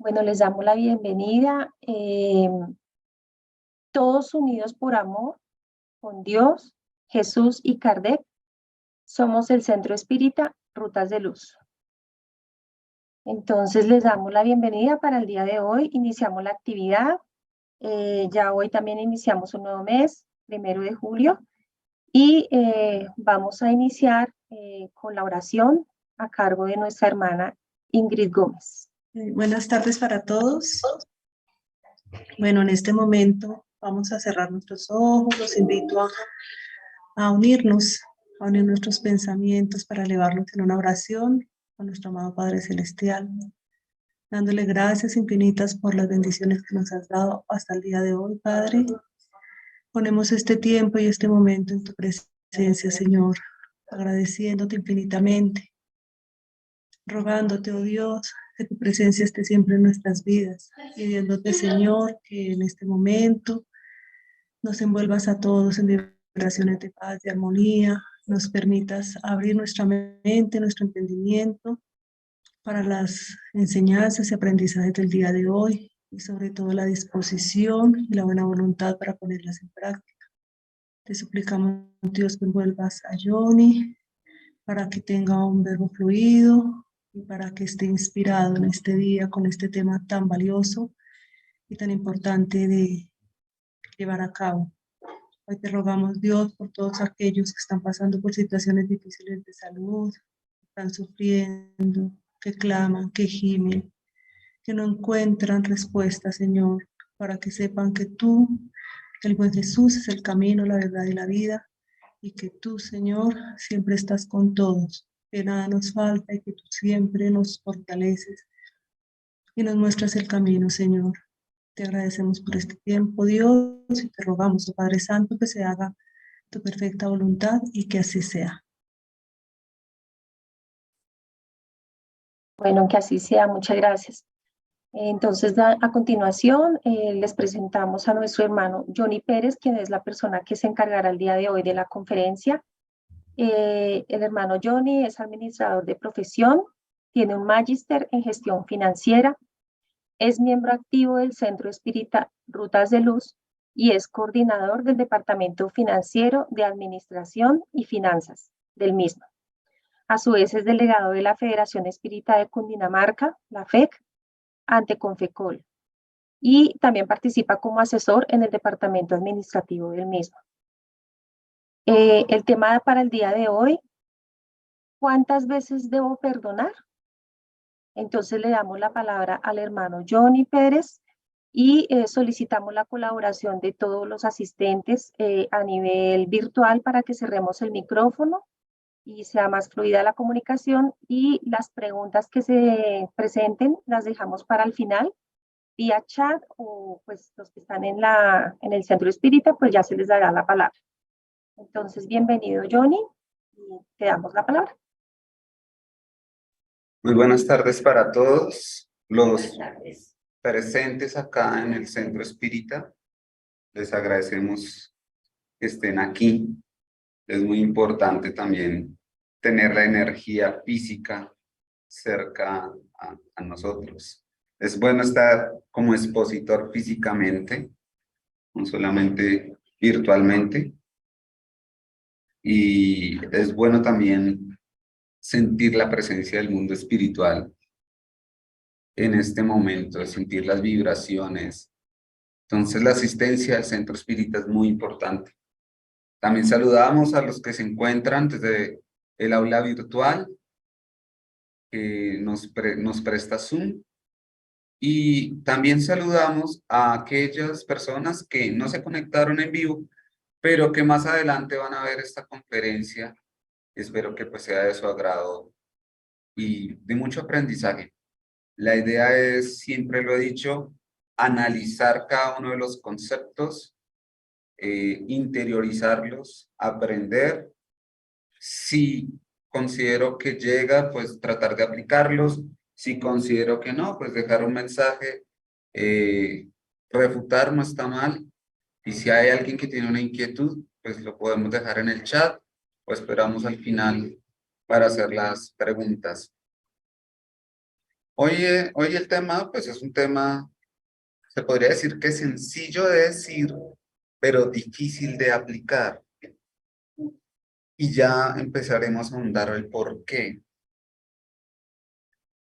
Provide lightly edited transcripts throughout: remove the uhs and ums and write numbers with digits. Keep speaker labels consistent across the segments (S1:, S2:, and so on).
S1: Bueno, les damos la bienvenida, todos unidos por amor, con Dios, Jesús y Kardec. Somos el Centro Espírita Rutas de Luz. Entonces les damos la bienvenida para el día de hoy. Iniciamos la actividad. Ya hoy también iniciamos un nuevo mes, 1 de julio, y vamos a iniciar con la oración a cargo de nuestra hermana Ingrid Gómez.
S2: Buenas tardes para todos. Bueno, en este momento vamos a cerrar nuestros ojos. Los invito a unir nuestros pensamientos para elevarlos en una oración a nuestro amado Padre Celestial, dándole gracias infinitas por las bendiciones que nos has dado hasta el día de hoy, Padre. Ponemos este tiempo y este momento en tu presencia, Señor, agradeciéndote infinitamente, rogándote, oh Dios, que tu presencia esté siempre en nuestras vidas, pidiéndote, Señor, que en este momento nos envuelvas a todos en vibraciones de paz, de armonía, nos permitas abrir nuestra mente, nuestro entendimiento para las enseñanzas y aprendizajes del día de hoy, y sobre todo la disposición y la buena voluntad para ponerlas en práctica. Te suplicamos, Dios, que envuelvas a Johnny para que tenga un verbo fluido y para que esté inspirado en este día con este tema tan valioso y tan importante de llevar a cabo. Hoy te rogamos, Dios, por todos aquellos que están pasando por situaciones difíciles de salud, que están sufriendo, que claman, que gimen, que no encuentran respuesta, Señor, para que sepan que tú, el buen Jesús, es el camino, la verdad y la vida, y que tú, Señor, siempre estás con todos, que nada nos falta y que tú siempre nos fortaleces y nos muestras el camino, Señor. Te agradecemos por este tiempo, Dios, y te rogamos, oh Padre Santo, que se haga tu perfecta voluntad y que así sea.
S1: Bueno, que así sea. Muchas gracias. Entonces, a continuación, les presentamos a nuestro hermano Johnny Pérez, quien es la persona que se encargará el día de hoy de la conferencia. El hermano Johnny es administrador de profesión, tiene un magíster en gestión financiera, es miembro activo del Centro Espírita Rutas de Luz y es coordinador del Departamento Financiero de Administración y Finanzas del mismo. A su vez es delegado de la Federación Espírita de Cundinamarca, la FEC, ante Confecol, y también participa como asesor en el departamento administrativo del mismo. El tema para el día de hoy: ¿cuántas veces debo perdonar? Entonces le damos la palabra al hermano Johnny Pérez y solicitamos la colaboración de todos los asistentes a nivel virtual para que cerremos el micrófono y sea más fluida la comunicación, y las preguntas que se presenten las dejamos para el final vía chat, o pues los que están en el Centro Espírita, pues ya se les dará la palabra. Entonces, bienvenido, Johnny, y te damos la palabra.
S3: Muy buenas tardes para todos los presentes acá en el Centro Espírita. Les agradecemos que estén aquí. Es muy importante también tener la energía física cerca a nosotros. Es bueno estar como expositor físicamente, no solamente virtualmente. Y es bueno también sentir la presencia del mundo espiritual en este momento, sentir las vibraciones. Entonces la asistencia al Centro Espírita es muy importante. También saludamos a los que se encuentran desde el aula virtual que nos presta Zoom, y también saludamos a aquellas personas que no se conectaron en vivo, pero que más adelante van a ver esta conferencia. Espero que pues sea de su agrado y de mucho aprendizaje. La idea es, siempre lo he dicho, analizar cada uno de los conceptos, interiorizarlos, aprender. Si considero que llega, pues tratar de aplicarlos. Si considero que no, pues dejar un mensaje. Refutar no está mal. Y si hay alguien que tiene una inquietud, pues lo podemos dejar en el chat o esperamos al final para hacer las preguntas. Hoy el tema, pues es un tema, se podría decir que es sencillo de decir, pero difícil de aplicar. Y ya empezaremos a ahondar el por qué.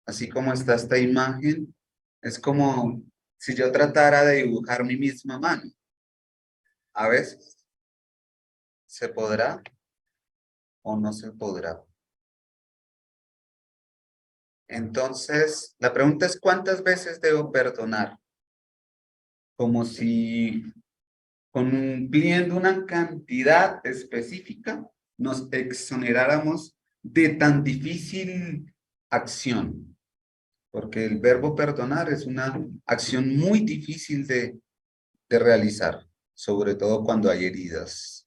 S3: Así como está esta imagen, es como si yo tratara de dibujar mi misma mano. A veces, ¿se podrá o no se podrá? Entonces, la pregunta es, ¿cuántas veces debo perdonar? Como si cumpliendo una cantidad específica nos exoneráramos de tan difícil acción. Porque el verbo perdonar es una acción muy difícil de realizar, sobre todo cuando hay heridas.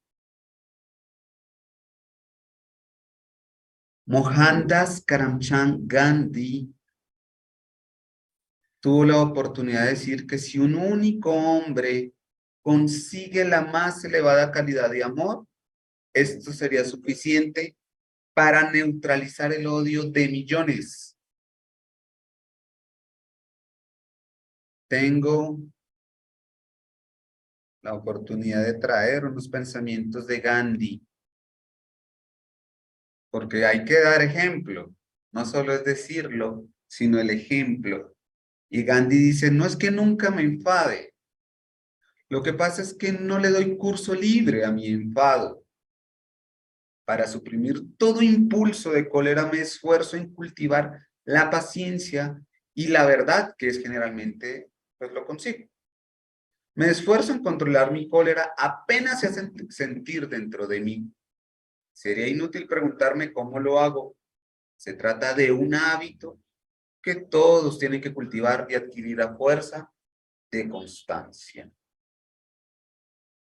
S3: Mohandas Karamchand Gandhi tuvo la oportunidad de decir que si un único hombre consigue la más elevada calidad de amor, esto sería suficiente para neutralizar el odio de millones. Tengo la oportunidad de traer unos pensamientos de Gandhi, porque hay que dar ejemplo, no solo es decirlo, sino el ejemplo. Y Gandhi dice, no es que nunca me enfade, lo que pasa es que no le doy curso libre a mi enfado. Para suprimir todo impulso de cólera me esfuerzo en cultivar la paciencia y la verdad, que es generalmente, pues lo consigo. Me esfuerzo en controlar mi cólera apenas se hace sentir dentro de mí. Sería inútil preguntarme cómo lo hago. Se trata de un hábito que todos tienen que cultivar y adquirir a fuerza de constancia.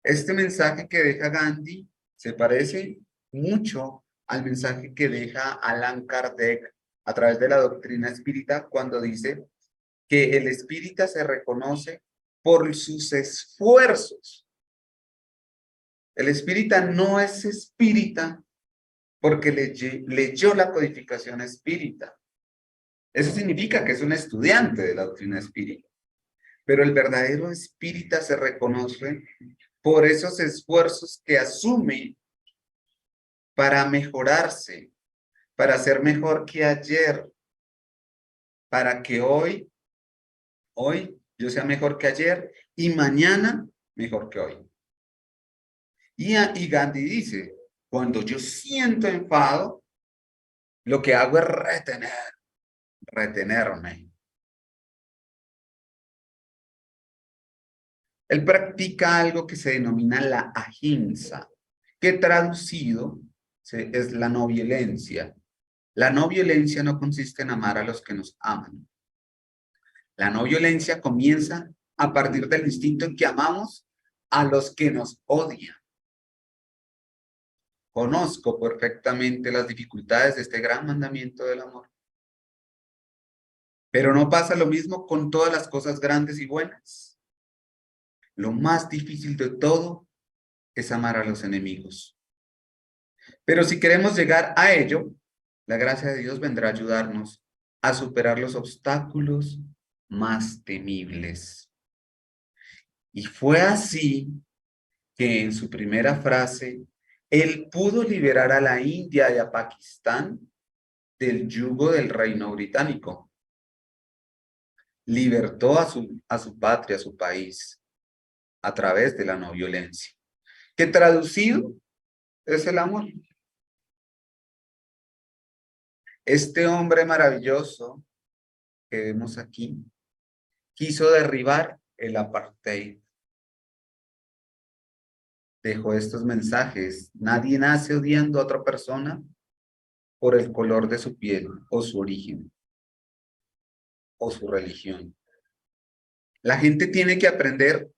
S3: Este mensaje que deja Gandhi se parece mucho al mensaje que deja Allan Kardec a través de la doctrina espírita cuando dice que el espírita se reconoce por sus esfuerzos. El espírita no es espírita porque leyó la codificación espírita. Eso significa que es un estudiante de la doctrina espírita. Pero el verdadero espírita se reconoce por esos esfuerzos que asume para mejorarse, para ser mejor que ayer, para que hoy yo sea mejor que ayer y mañana mejor que hoy. Y Gandhi dice, cuando yo siento enfado, lo que hago es retenerme. Él practica algo que se denomina la ahimsa, que traducido es la no violencia. La no violencia no consiste en amar a los que nos aman. La no violencia comienza a partir del instinto en que amamos a los que nos odian. Conozco perfectamente las dificultades de este gran mandamiento del amor. Pero no pasa lo mismo con todas las cosas grandes y buenas. Lo más difícil de todo es amar a los enemigos. Pero si queremos llegar a ello, la gracia de Dios vendrá a ayudarnos a superar los obstáculos más temibles. Y fue así que en su primera frase, él pudo liberar a la India y a Pakistán del yugo del reino británico. Libertó a su patria, a su país, a través de la no violencia, que traducido es el amor. Este hombre maravilloso que vemos aquí quiso derribar el apartheid. Dejó estos mensajes: nadie nace odiando a otra persona por el color de su piel o su origen o su religión. La gente tiene que aprender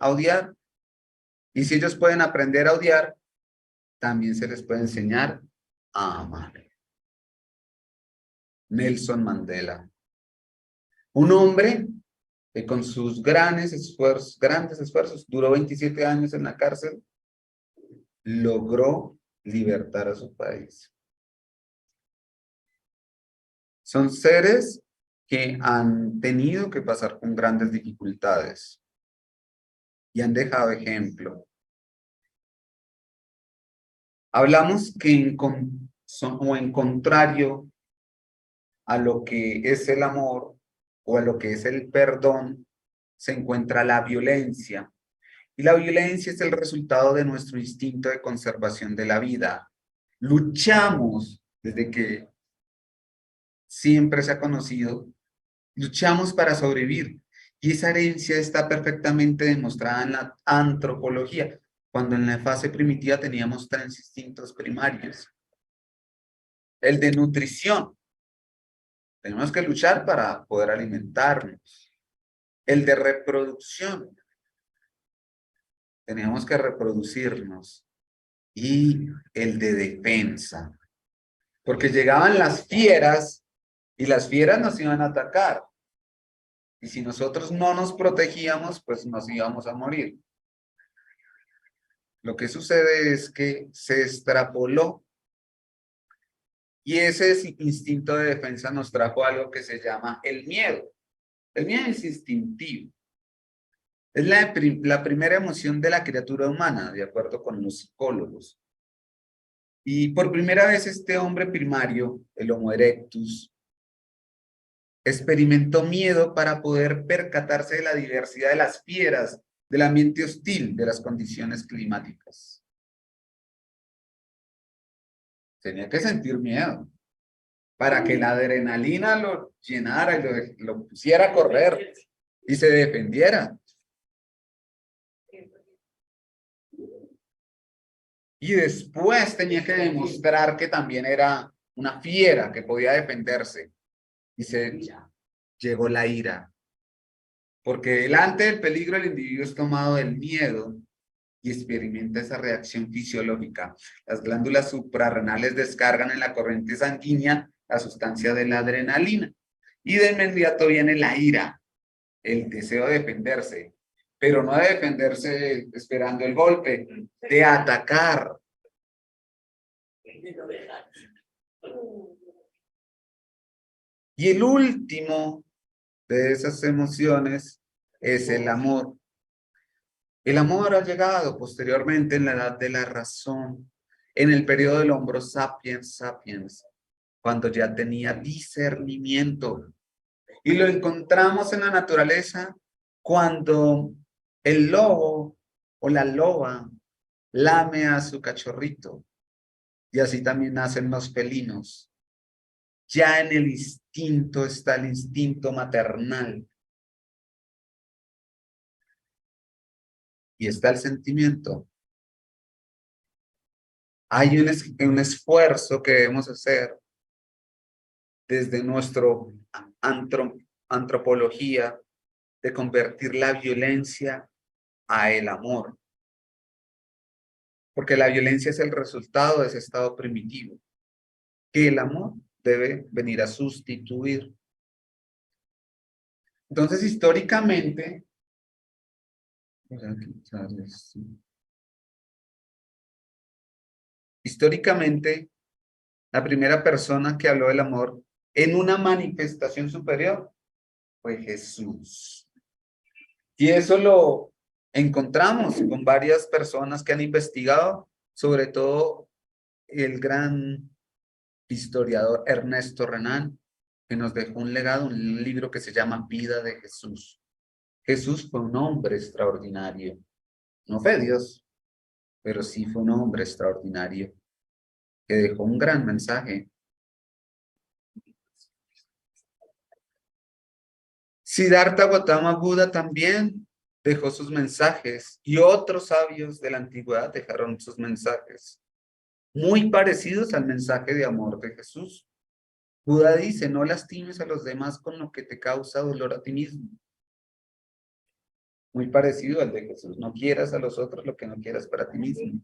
S3: a odiar, y si ellos pueden aprender a odiar, también se les puede enseñar a amar. Nelson Mandela, un hombre que con sus grandes esfuerzos, duró 27 años en la cárcel, logró libertar a su país. Son seres que han tenido que pasar con grandes dificultades y han dejado ejemplo. Hablamos que en contrario a lo que es el amor o a lo que es el perdón, se encuentra la violencia. Y la violencia es el resultado de nuestro instinto de conservación de la vida. Luchamos desde que siempre se ha conocido, luchamos para sobrevivir. Y esa herencia está perfectamente demostrada en la antropología, cuando en la fase primitiva teníamos 3 instintos primarios. El de nutrición. Tenemos que luchar para poder alimentarnos. El de reproducción. Teníamos que reproducirnos. Y el de defensa. Porque llegaban las fieras y las fieras nos iban a atacar. Y si nosotros no nos protegíamos, pues nos íbamos a morir. Lo que sucede es que se extrapoló y ese instinto de defensa nos trajo algo que se llama el miedo. El miedo es instintivo. Es la primera emoción de la criatura humana, de acuerdo con los psicólogos. Y por primera vez este hombre primario, el Homo erectus, experimentó miedo para poder percatarse de la diversidad de las fieras, del ambiente hostil, de las condiciones climáticas. Tenía que sentir miedo para que la adrenalina lo llenara y lo pusiera a correr y se defendiera. Y después tenía que demostrar que también era una fiera que podía defenderse. Y se llegó la ira. Porque delante del peligro el individuo es tomado del miedo y experimenta esa reacción fisiológica. Las glándulas suprarrenales descargan en la corriente sanguínea la sustancia de la adrenalina. Y de inmediato viene la ira, el deseo de defenderse. Pero no de defenderse esperando el golpe, de atacar. Y el último de esas emociones es el amor. El amor ha llegado posteriormente en la edad de la razón, en el periodo del Homo sapiens sapiens, cuando ya tenía discernimiento. Y lo encontramos en la naturaleza cuando el lobo o la loba lame a su cachorrito. Y así también nacen los felinos. Ya en el instinto está el instinto maternal. Y está el sentimiento. Hay un esfuerzo que debemos hacer desde nuestra antropología de convertir la violencia a el amor. Porque la violencia es el resultado de ese estado primitivo, que el amor debe venir a sustituir. Entonces, históricamente, la primera persona que habló del amor en una manifestación superior fue Jesús. Y eso lo encontramos con varias personas que han investigado, sobre todo el gran historiador Ernesto Renan, que nos dejó un legado, un libro que se llama Vida de Jesús. Jesús fue un hombre extraordinario. No fue Dios, pero sí fue un hombre extraordinario que dejó un gran mensaje. Siddhartha Gautama Buda también dejó sus mensajes y otros sabios de la antigüedad dejaron sus mensajes muy parecidos al mensaje de amor de Jesús. Buda dice, no lastimes a los demás con lo que te causa dolor a ti mismo. Muy parecido al de Jesús, no quieras a los otros lo que no quieras para ti mismo.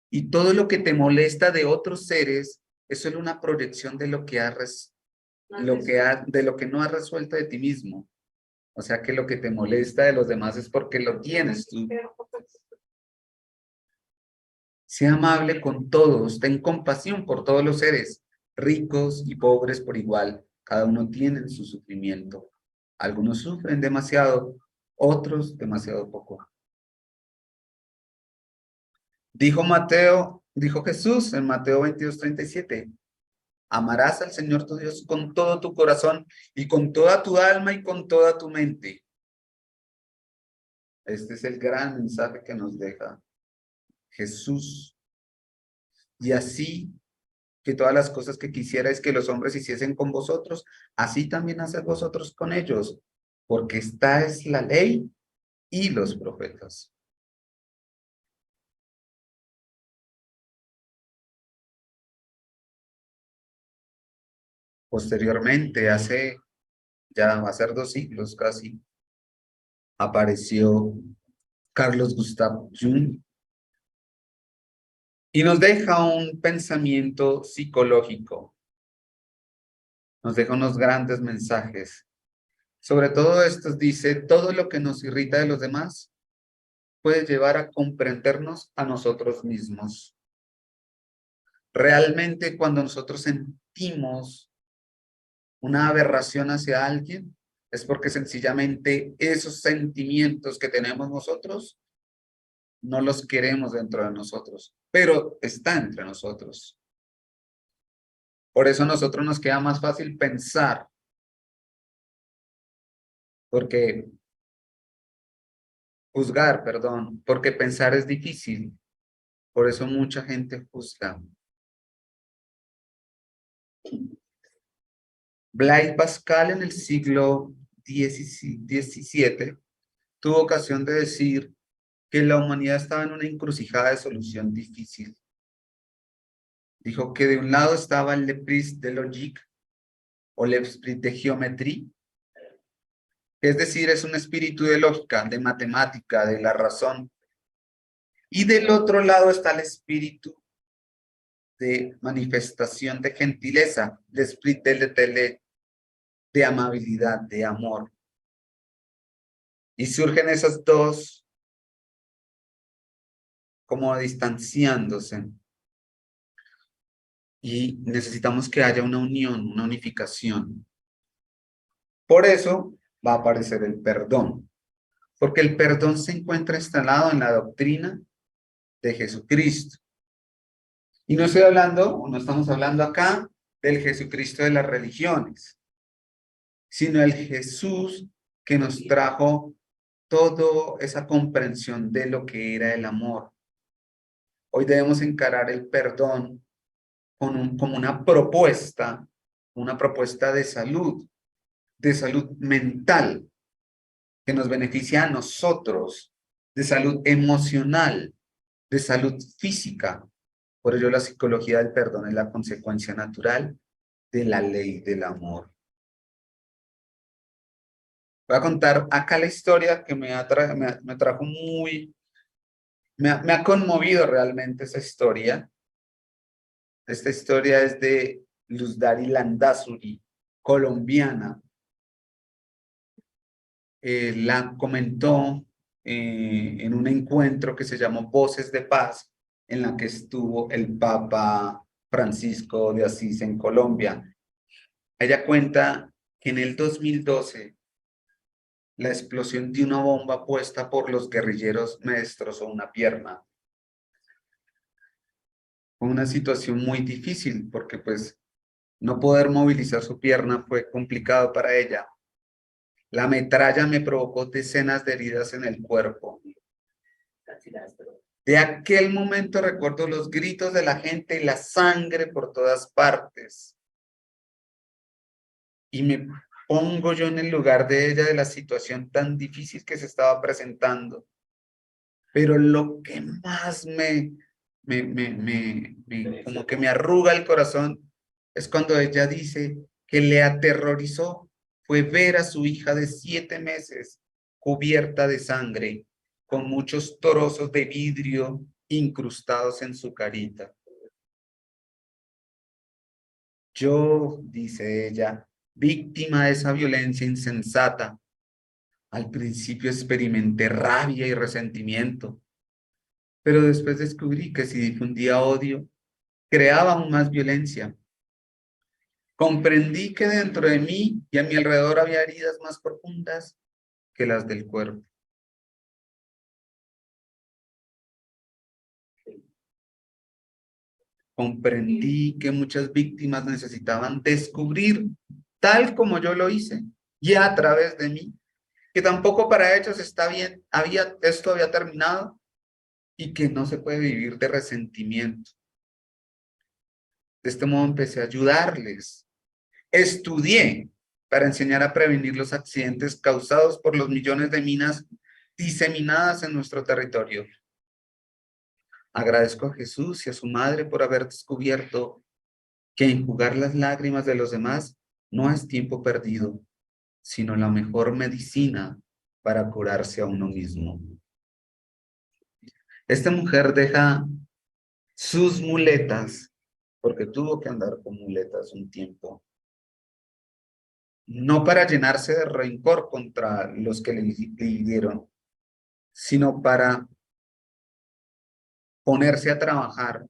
S3: Y todo lo que te molesta de otros seres es solo una proyección de lo que no has resuelto de ti mismo. O sea que lo que te molesta de los demás es porque lo tienes tú. Sea amable con todos, ten compasión por todos los seres, ricos y pobres por igual. Cada uno tiene su sufrimiento. Algunos sufren demasiado, otros demasiado poco. Dijo Jesús en Mateo 22:37, amarás al Señor tu Dios con todo tu corazón y con toda tu alma y con toda tu mente. Este es el gran mensaje que nos deja Jesús. Y así que todas las cosas que quisierais que los hombres hiciesen con vosotros, así también haced vosotros con ellos, porque esta es la ley y los profetas. Posteriormente, ya va a ser 2 siglos casi, apareció Carlos Gustav Jung y nos deja un pensamiento psicológico, nos deja unos grandes mensajes. Sobre todo estos dice, todo lo que nos irrita de los demás puede llevar a comprendernos a nosotros mismos. Realmente cuando nosotros sentimos una aberración hacia alguien, es porque sencillamente esos sentimientos que tenemos nosotros no los queremos dentro de nosotros, pero está entre nosotros. Por eso a nosotros nos queda más fácil pensar, porque pensar es difícil. Por eso mucha gente juzga. Blaise Pascal en el siglo XVII tuvo ocasión de decir que la humanidad estaba en una encrucijada de solución difícil. Dijo que de un lado estaba el l'esprit de logique o l'esprit de géometrie, es decir, es un espíritu de lógica, de matemática, de la razón. Y del otro lado está el espíritu de manifestación de gentileza, l'esprit de l'intellect, de amabilidad, de amor. Y surgen esas dos como distanciándose. Y necesitamos que haya una unión, una unificación. Por eso va a aparecer el perdón, porque el perdón se encuentra instalado en la doctrina de Jesucristo. Y no estoy hablando, o no estamos hablando acá del Jesucristo de las religiones, sino el Jesús que nos trajo toda esa comprensión de lo que era el amor. Hoy debemos encarar el perdón como una propuesta de salud mental, que nos beneficia a nosotros, de salud emocional, de salud física. Por ello la psicología del perdón es la consecuencia natural de la ley del amor. Voy a contar acá la historia que me trajo me ha conmovido realmente esa historia. Esta historia es de Luz Dari Landazuri, colombiana. La comentó en un encuentro que se llamó Voces de Paz, en la que estuvo el Papa Francisco de Asís en Colombia. Ella cuenta que en el 2012 la explosión de una bomba puesta por los guerrilleros me destrozó una pierna. Fue una situación muy difícil porque pues no poder movilizar su pierna fue complicado para ella. La metralla me provocó decenas de heridas en el cuerpo. De aquel momento recuerdo los gritos de la gente y la sangre por todas partes. Y me pongo yo en el lugar de ella, de la situación tan difícil que se estaba presentando. Pero lo que más como que me arruga el corazón es cuando ella dice que le aterrorizó fue ver a su hija de 7 meses cubierta de sangre, con muchos trozos de vidrio incrustados en su carita. Yo, dice ella, víctima de esa violencia insensata, al principio experimenté rabia y resentimiento, pero después descubrí que si difundía odio, creaba aún más violencia. Comprendí que dentro de mí y a mi alrededor había heridas más profundas que las del cuerpo. Comprendí que muchas víctimas necesitaban descubrir, tal como yo lo hice, y a través de mí, que tampoco para ellos está bien, esto había terminado y que no se puede vivir de resentimiento. De este modo empecé a ayudarles. Estudié para enseñar a prevenir los accidentes causados por los millones de minas diseminadas en nuestro territorio. Agradezco a Jesús y a su madre por haber descubierto que enjugar las lágrimas de los demás no es tiempo perdido, sino la mejor medicina para curarse a uno mismo. Esta mujer deja sus muletas, porque tuvo que andar con muletas un tiempo, no para llenarse de rencor contra los que le hirieron, sino para ponerse a trabajar,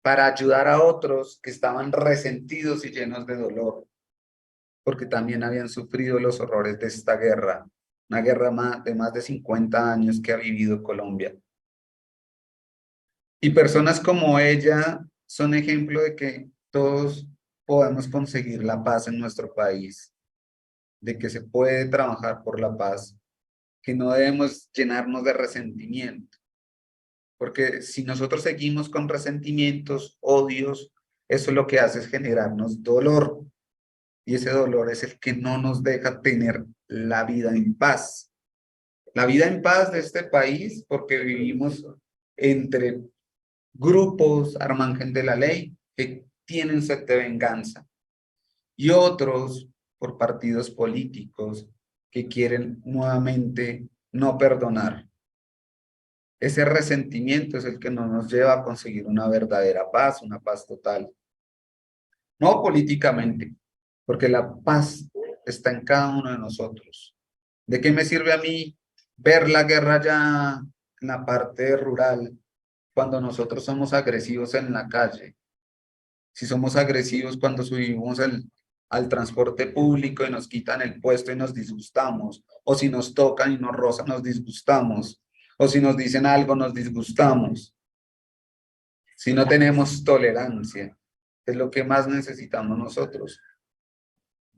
S3: para ayudar a otros que estaban resentidos y llenos de dolor, porque también habían sufrido los horrores de esta guerra, una guerra de más de 50 años que ha vivido Colombia. Y personas como ella son ejemplo de que todos podemos conseguir la paz en nuestro país, de que se puede trabajar por la paz, que no debemos llenarnos de resentimiento, porque si nosotros seguimos con resentimientos, odios, eso lo que hace es generarnos dolor, y ese dolor es el que no nos deja tener la vida en paz. La vida en paz de este país, porque vivimos entre grupos al margen de la ley que tienen sed de venganza y otros por partidos políticos que quieren nuevamente no perdonar. Ese resentimiento es el que no nos lleva a conseguir una verdadera paz, una paz total. No políticamente, porque la paz está en cada uno de nosotros. ¿De qué me sirve a mí ver la guerra ya en la parte rural cuando nosotros somos agresivos en la calle? Si somos agresivos cuando subimos al transporte público y nos quitan el puesto y nos disgustamos, o si nos tocan y nos rozan, nos disgustamos, o si nos dicen algo, nos disgustamos. Si no tenemos tolerancia, es lo que más necesitamos nosotros.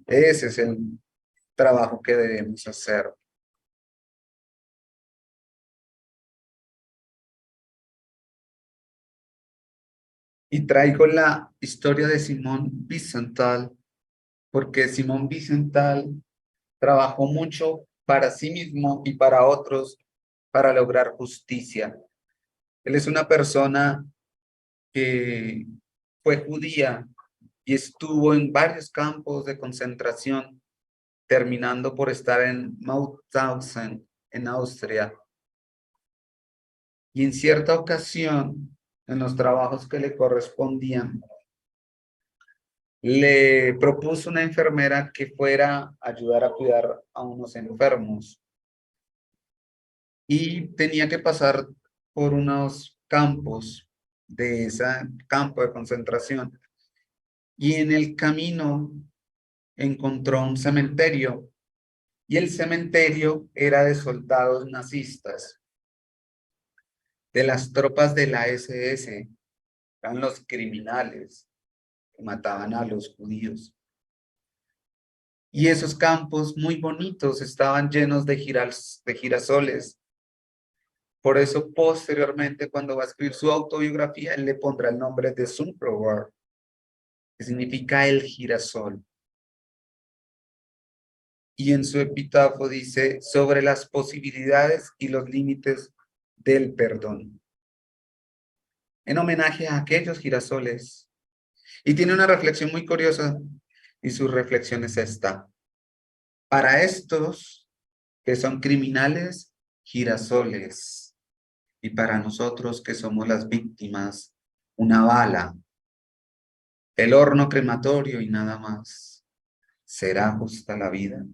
S3: Ese es el trabajo que debemos hacer. Y traigo la historia de Simón Wiesenthal, porque Simón Wiesenthal trabajó mucho para sí mismo y para otros para lograr justicia. Él es una persona que fue judía y estuvo en varios campos de concentración, terminando por estar en Mauthausen, en Austria. Y en cierta ocasión, en los trabajos que le correspondían, le propuso una enfermera que fuera a ayudar a cuidar a unos enfermos. Y tenía que pasar por unos campos de ese campo de concentración. Y en el camino encontró un cementerio. Y el cementerio era de soldados nazistas, de las tropas de la SS. Eran los criminales que mataban a los judíos. Y esos campos muy bonitos estaban llenos de girasoles. Por eso, posteriormente, cuando va a escribir su autobiografía, él le pondrá el nombre de Sunflower, que significa el girasol. Y en su epitafio dice sobre las posibilidades y los límites del perdón, en homenaje a aquellos girasoles. Y tiene una reflexión muy curiosa, y su reflexión es esta: para estos que son criminales, girasoles, y para nosotros que somos las víctimas, una bala, el horno crematorio y nada más. ¿Será justa la vida?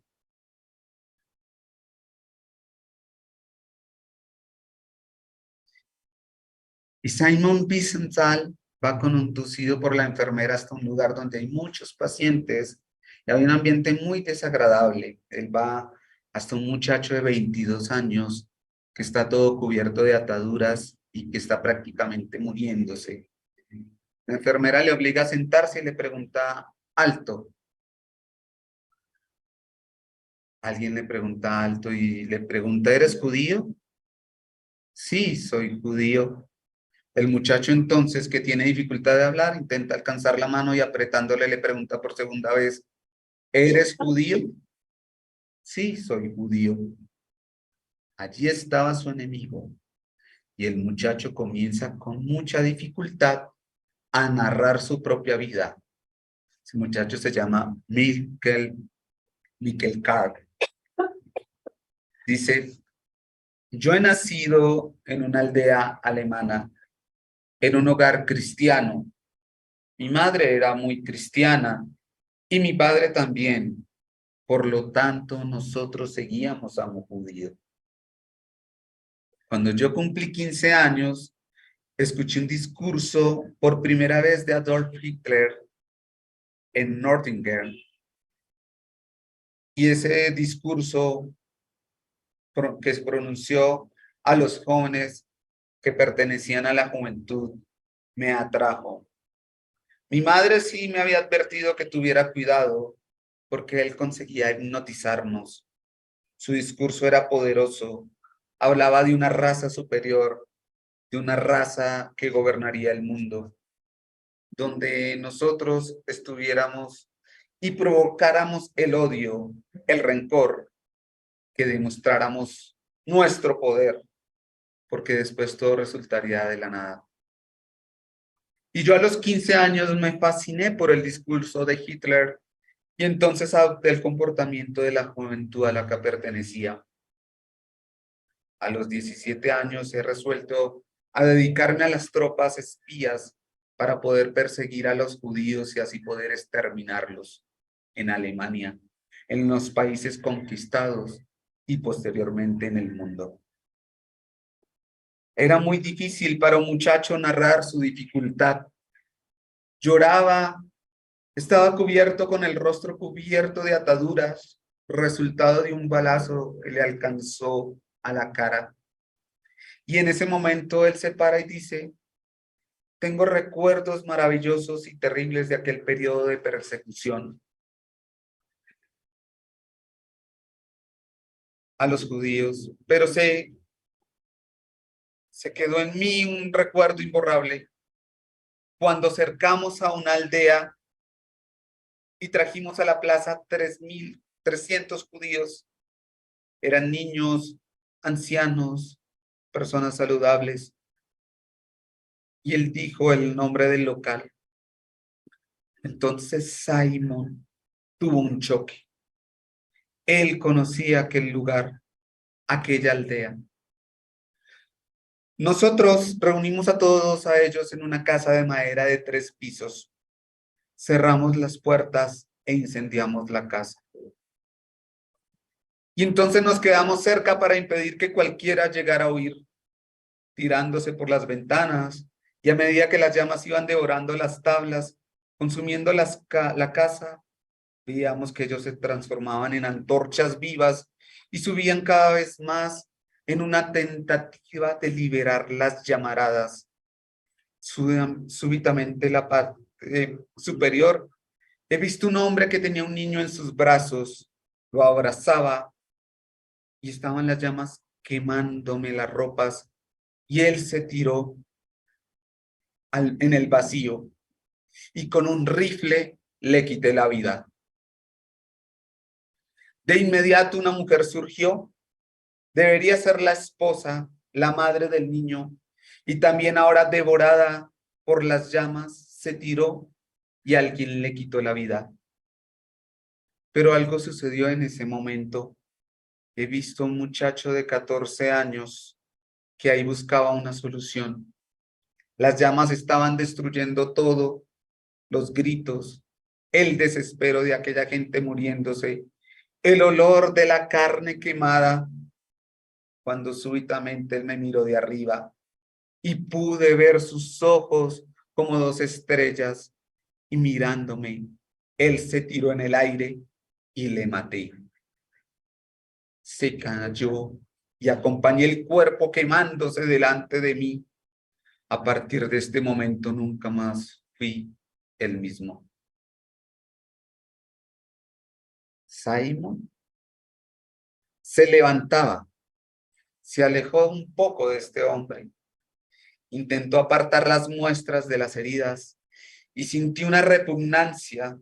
S3: Y Simon Wiesenthal va conducido por la enfermera hasta un lugar donde hay muchos pacientes y hay un ambiente muy desagradable. Él va hasta un muchacho de 22 años que está todo cubierto de ataduras y que está prácticamente muriéndose. La enfermera le obliga a sentarse y le pregunta, alto. Alguien le pregunta alto y le pregunta, ¿eres judío? Sí, soy judío. El muchacho entonces, que tiene dificultad de hablar, intenta alcanzar la mano y apretándole le pregunta por segunda vez, ¿eres judío? Sí, soy judío. Allí estaba su enemigo y el muchacho comienza con mucha dificultad a narrar su propia vida. Ese muchacho se llama Mikkel Karg. Dice, yo he nacido en una aldea alemana, en un hogar cristiano. Mi madre era muy cristiana y mi padre también. Por lo tanto, nosotros seguíamos a un judío. Cuando yo cumplí 15 años, escuché un discurso por primera vez de Adolf Hitler en Nördlingen. Y ese discurso que se pronunció a los jóvenes que pertenecían a la juventud me atrajo. Mi madre sí me había advertido que tuviera cuidado porque él conseguía hipnotizarnos. Su discurso era poderoso. Hablaba de una raza superior, de una raza que gobernaría el mundo, donde nosotros estuviéramos y provocáramos el odio, el rencor, que demostráramos nuestro poder, porque después todo resultaría de la nada. Y yo a los 15 años me fasciné por el discurso de Hitler y entonces adopté el comportamiento de la juventud a la que pertenecía. A los 17 años he resuelto a dedicarme a las tropas espías para poder perseguir a los judíos y así poder exterminarlos en Alemania, en los países conquistados y posteriormente en el mundo. Era muy difícil para un muchacho narrar su dificultad. Lloraba, estaba cubierto con el rostro cubierto de ataduras, resultado de un balazo que le alcanzó a la cara. Y en ese momento él se para y dice, tengo recuerdos maravillosos y terribles de aquel periodo de persecución a los judíos, pero se quedó en mí un recuerdo imborrable cuando cercamos a una aldea y trajimos a la plaza 3.300 judíos. Eran niños, ancianos, personas saludables. Y él dijo el nombre del local. Entonces Simon tuvo un choque. Él conocía aquel lugar, aquella aldea. Nosotros reunimos a todos a ellos en una casa de madera de 3 pisos. Cerramos las puertas e incendiamos la casa. Y entonces nos quedamos cerca para impedir que cualquiera llegara a huir, tirándose por las ventanas, y a medida que las llamas iban devorando las tablas, consumiendo la casa, veíamos que ellos se transformaban en antorchas vivas y subían cada vez más en una tentativa de liberar las llamaradas. Súbitamente la parte superior, he visto un hombre que tenía un niño en sus brazos, lo abrazaba y estaban las llamas quemándome las ropas y él se tiró en el vacío y con un rifle le quité la vida. De inmediato una mujer surgió, debería ser la esposa, la madre del niño, y también ahora devorada por las llamas, se tiró y alguien le quitó la vida. Pero algo sucedió en ese momento. He visto a un muchacho de 14 años que ahí buscaba una solución. Las llamas estaban destruyendo todo, los gritos, el desespero de aquella gente muriéndose, el olor de la carne quemada, cuando súbitamente él me miró de arriba y pude ver sus ojos como dos estrellas, y mirándome, él se tiró en el aire y le maté. Se cayó y acompañé el cuerpo quemándose delante de mí. A partir de este momento nunca más fui el mismo. Simon se levantaba, se alejó un poco de este hombre, intentó apartar las muestras de las heridas y sintió una repugnancia.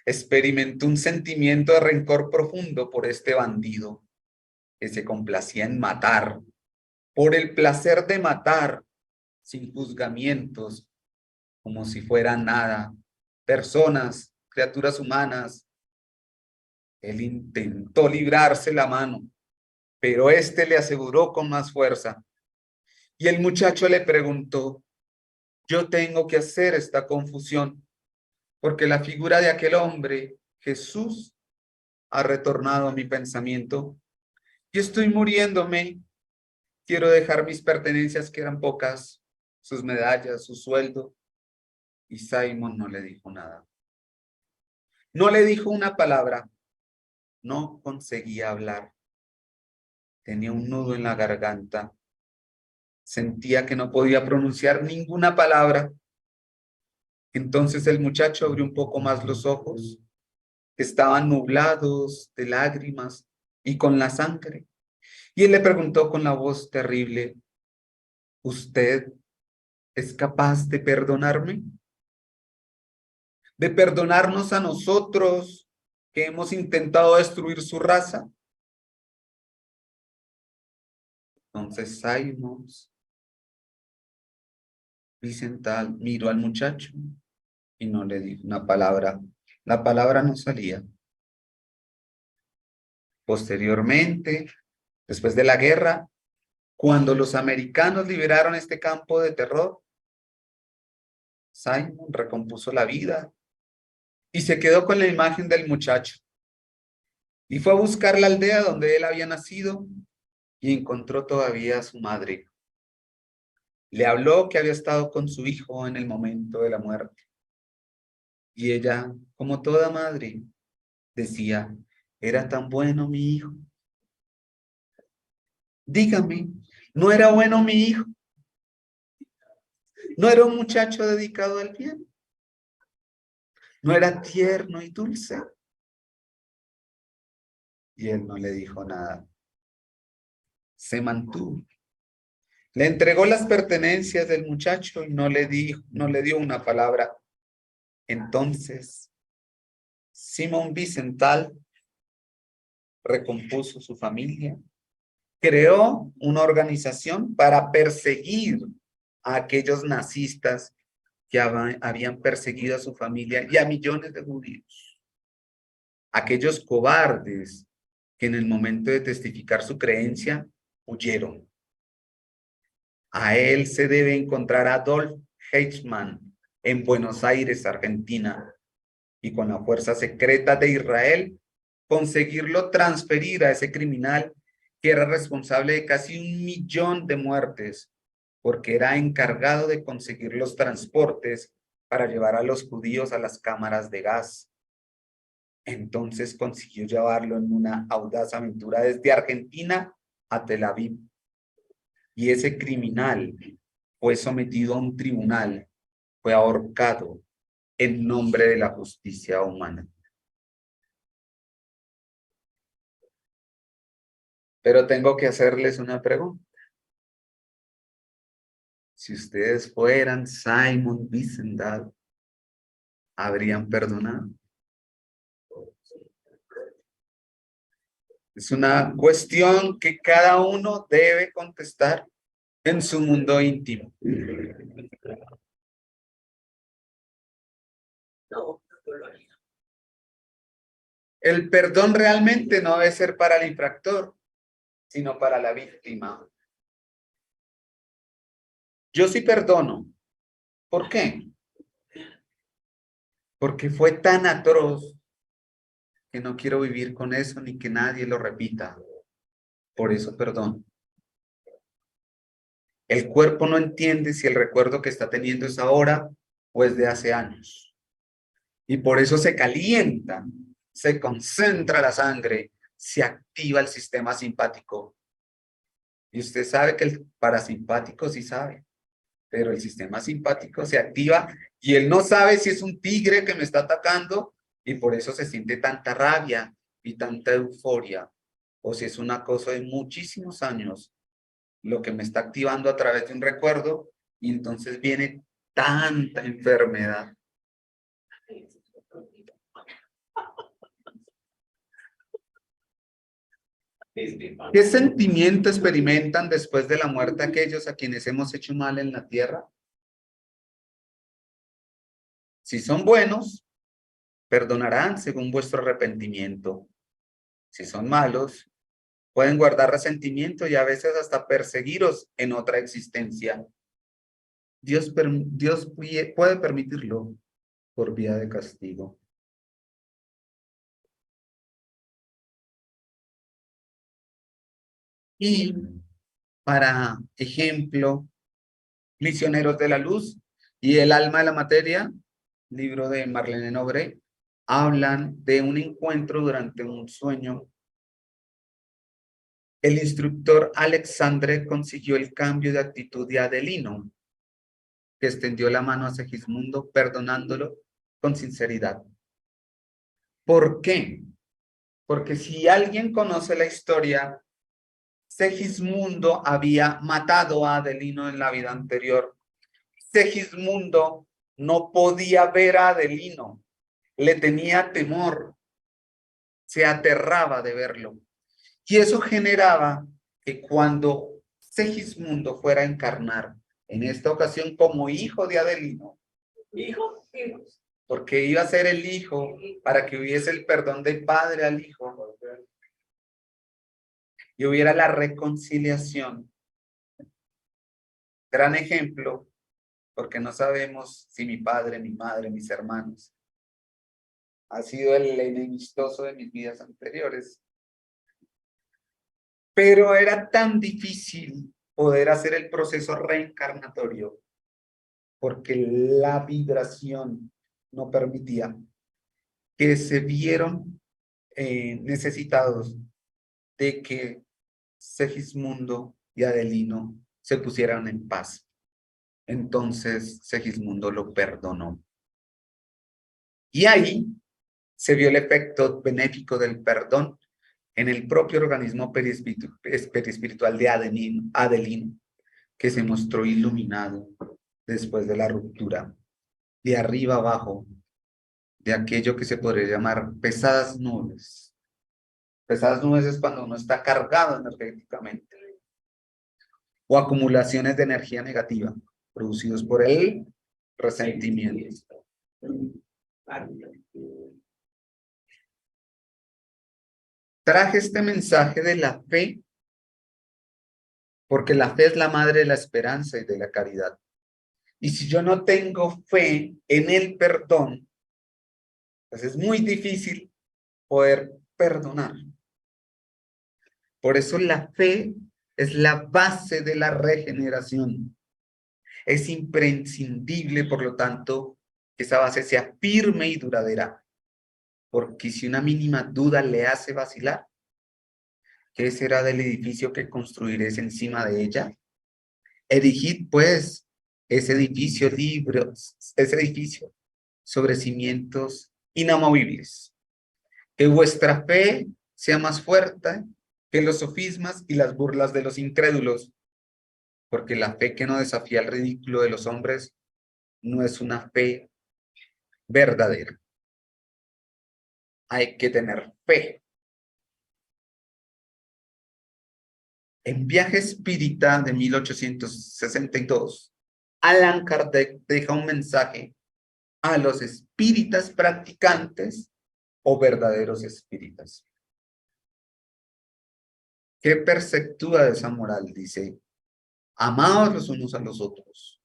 S3: Experimentó un sentimiento de rencor profundo por este bandido que se complacía en matar, por el placer de matar, sin juzgamientos, como si fueran nada, personas, criaturas humanas. Él intentó librarse la mano, pero éste le aseguró con más fuerza. Y el muchacho le preguntó: yo tengo que hacer esta confusión, porque la figura de aquel hombre, Jesús, ha retornado a mi pensamiento y estoy muriéndome. Quiero dejar mis pertenencias, que eran pocas, sus medallas, su sueldo. Y Simon no le dijo nada. No le dijo una palabra. No conseguía hablar. Tenía un nudo en la garganta. Sentía que no podía pronunciar ninguna palabra. Entonces el muchacho abrió un poco más los ojos. Estaban nublados de lágrimas y con la sangre. Y él le preguntó con la voz terrible: ¿usted es capaz de perdonarme? ¿De perdonarnos a nosotros que hemos intentado destruir su raza? Entonces Simon Wiesenthal miró al muchacho y no le dijo una palabra. La palabra no salía. Posteriormente, después de la guerra, cuando los americanos liberaron este campo de terror, Simon recompuso la vida y se quedó con la imagen del muchacho. Y fue a buscar la aldea donde él había nacido y encontró todavía a su madre. Le habló que había estado con su hijo en el momento de la muerte. Y ella, como toda madre, decía: era tan bueno mi hijo. Dígame, ¿no era bueno mi hijo? ¿No era un muchacho dedicado al bien? ¿No era tierno y dulce? Y él no le dijo nada. Se mantuvo. Le entregó las pertenencias del muchacho y no le dio una palabra. Entonces, Simon Wiesenthal recompuso su familia, creó una organización para perseguir a aquellos nazistas que habían perseguido a su familia y a millones de judíos. Aquellos cobardes que en el momento de testificar su creencia huyeron. A él se debe encontrar a Adolf Eichmann en Buenos Aires, Argentina, y con la fuerza secreta de Israel conseguirlo transferir a ese criminal que era responsable de casi 1.000.000 de muertes, porque era encargado de conseguir los transportes para llevar a los judíos a las cámaras de gas. Entonces consiguió llevarlo en una audaz aventura desde Argentina a Tel Aviv. Y ese criminal fue sometido a un tribunal, fue ahorcado en nombre de la justicia humana. Pero tengo que hacerles una pregunta. Si ustedes fueran Simon Wiesenthal, ¿habrían perdonado? Es una cuestión que cada uno debe contestar en su mundo íntimo. El perdón realmente no debe ser para el infractor, sino para la víctima. Yo sí perdono. ¿Por qué? Porque fue tan atroz que no quiero vivir con eso ni que nadie lo repita. Por eso perdono. El cuerpo no entiende si el recuerdo que está teniendo es ahora o es de hace años. Y por eso se calienta, se concentra la sangre, se activa el sistema simpático. Y usted sabe que el parasimpático sí sabe, pero el sistema simpático se activa y él no sabe si es un tigre que me está atacando y por eso se siente tanta rabia y tanta euforia, o si es una cosa de muchísimos años, lo que me está activando a través de un recuerdo, y entonces viene tanta enfermedad. ¿Qué sentimiento experimentan después de la muerte aquellos a quienes hemos hecho mal en la tierra? Si son buenos, perdonarán según vuestro arrepentimiento. Si son malos, pueden guardar resentimiento y a veces hasta perseguiros en otra existencia. Dios puede permitirlo por vía de castigo. Y para ejemplo, Misioneros de la Luz y El alma de la materia, libro de Marlene Nobre, hablan de un encuentro durante un sueño. El instructor Alexandre consiguió el cambio de actitud de Adelino, que extendió la mano a Segismundo, perdonándolo con sinceridad. ¿Por qué? Porque si alguien conoce la historia, Segismundo había matado a Adelino en la vida anterior. Segismundo no podía ver a Adelino, le tenía temor, se aterraba de verlo. Y eso generaba que cuando Segismundo fuera a encarnar, en esta ocasión como hijo de Adelino, porque iba a ser el hijo para que hubiese el perdón del padre al hijo y hubiera la reconciliación. Gran ejemplo, porque no sabemos si mi padre, mi madre, mis hermanos ha sido el enemistoso de mis vidas anteriores. Pero era tan difícil poder hacer el proceso reencarnatorio porque la vibración no permitía, que se vieron necesitados de que Segismundo y Adelino se pusieran en paz. Entonces Segismundo lo perdonó. Y ahí se vio el efecto benéfico del perdón en el propio organismo perispiritual de Adelino, que se mostró iluminado después de la ruptura, de arriba abajo, de aquello que se podría llamar pesadas nubes. Pesadas nubes es cuando uno está cargado energéticamente, o acumulaciones de energía negativa, producidos por el resentimiento. Traje este mensaje de la fe, porque la fe es la madre de la esperanza y de la caridad. Y si yo no tengo fe en el perdón, pues es muy difícil poder perdonar. Por eso la fe es la base de la regeneración. Es imprescindible, por lo tanto, que esa base sea firme y duradera. Porque si una mínima duda le hace vacilar, ¿qué será del edificio que construiréis encima de ella? Erigid, pues, ese edificio sobre cimientos inamovibles. Que vuestra fe sea más fuerte que los sofismas y las burlas de los incrédulos, porque la fe que no desafía el ridículo de los hombres no es una fe verdadera. Hay que tener fe. En Viaje Espírita de 1862, Allan Kardec deja un mensaje a los espíritas practicantes o verdaderos espíritas. ¿Qué perceptúa de esa moral? Dice: amaos los unos a los otros,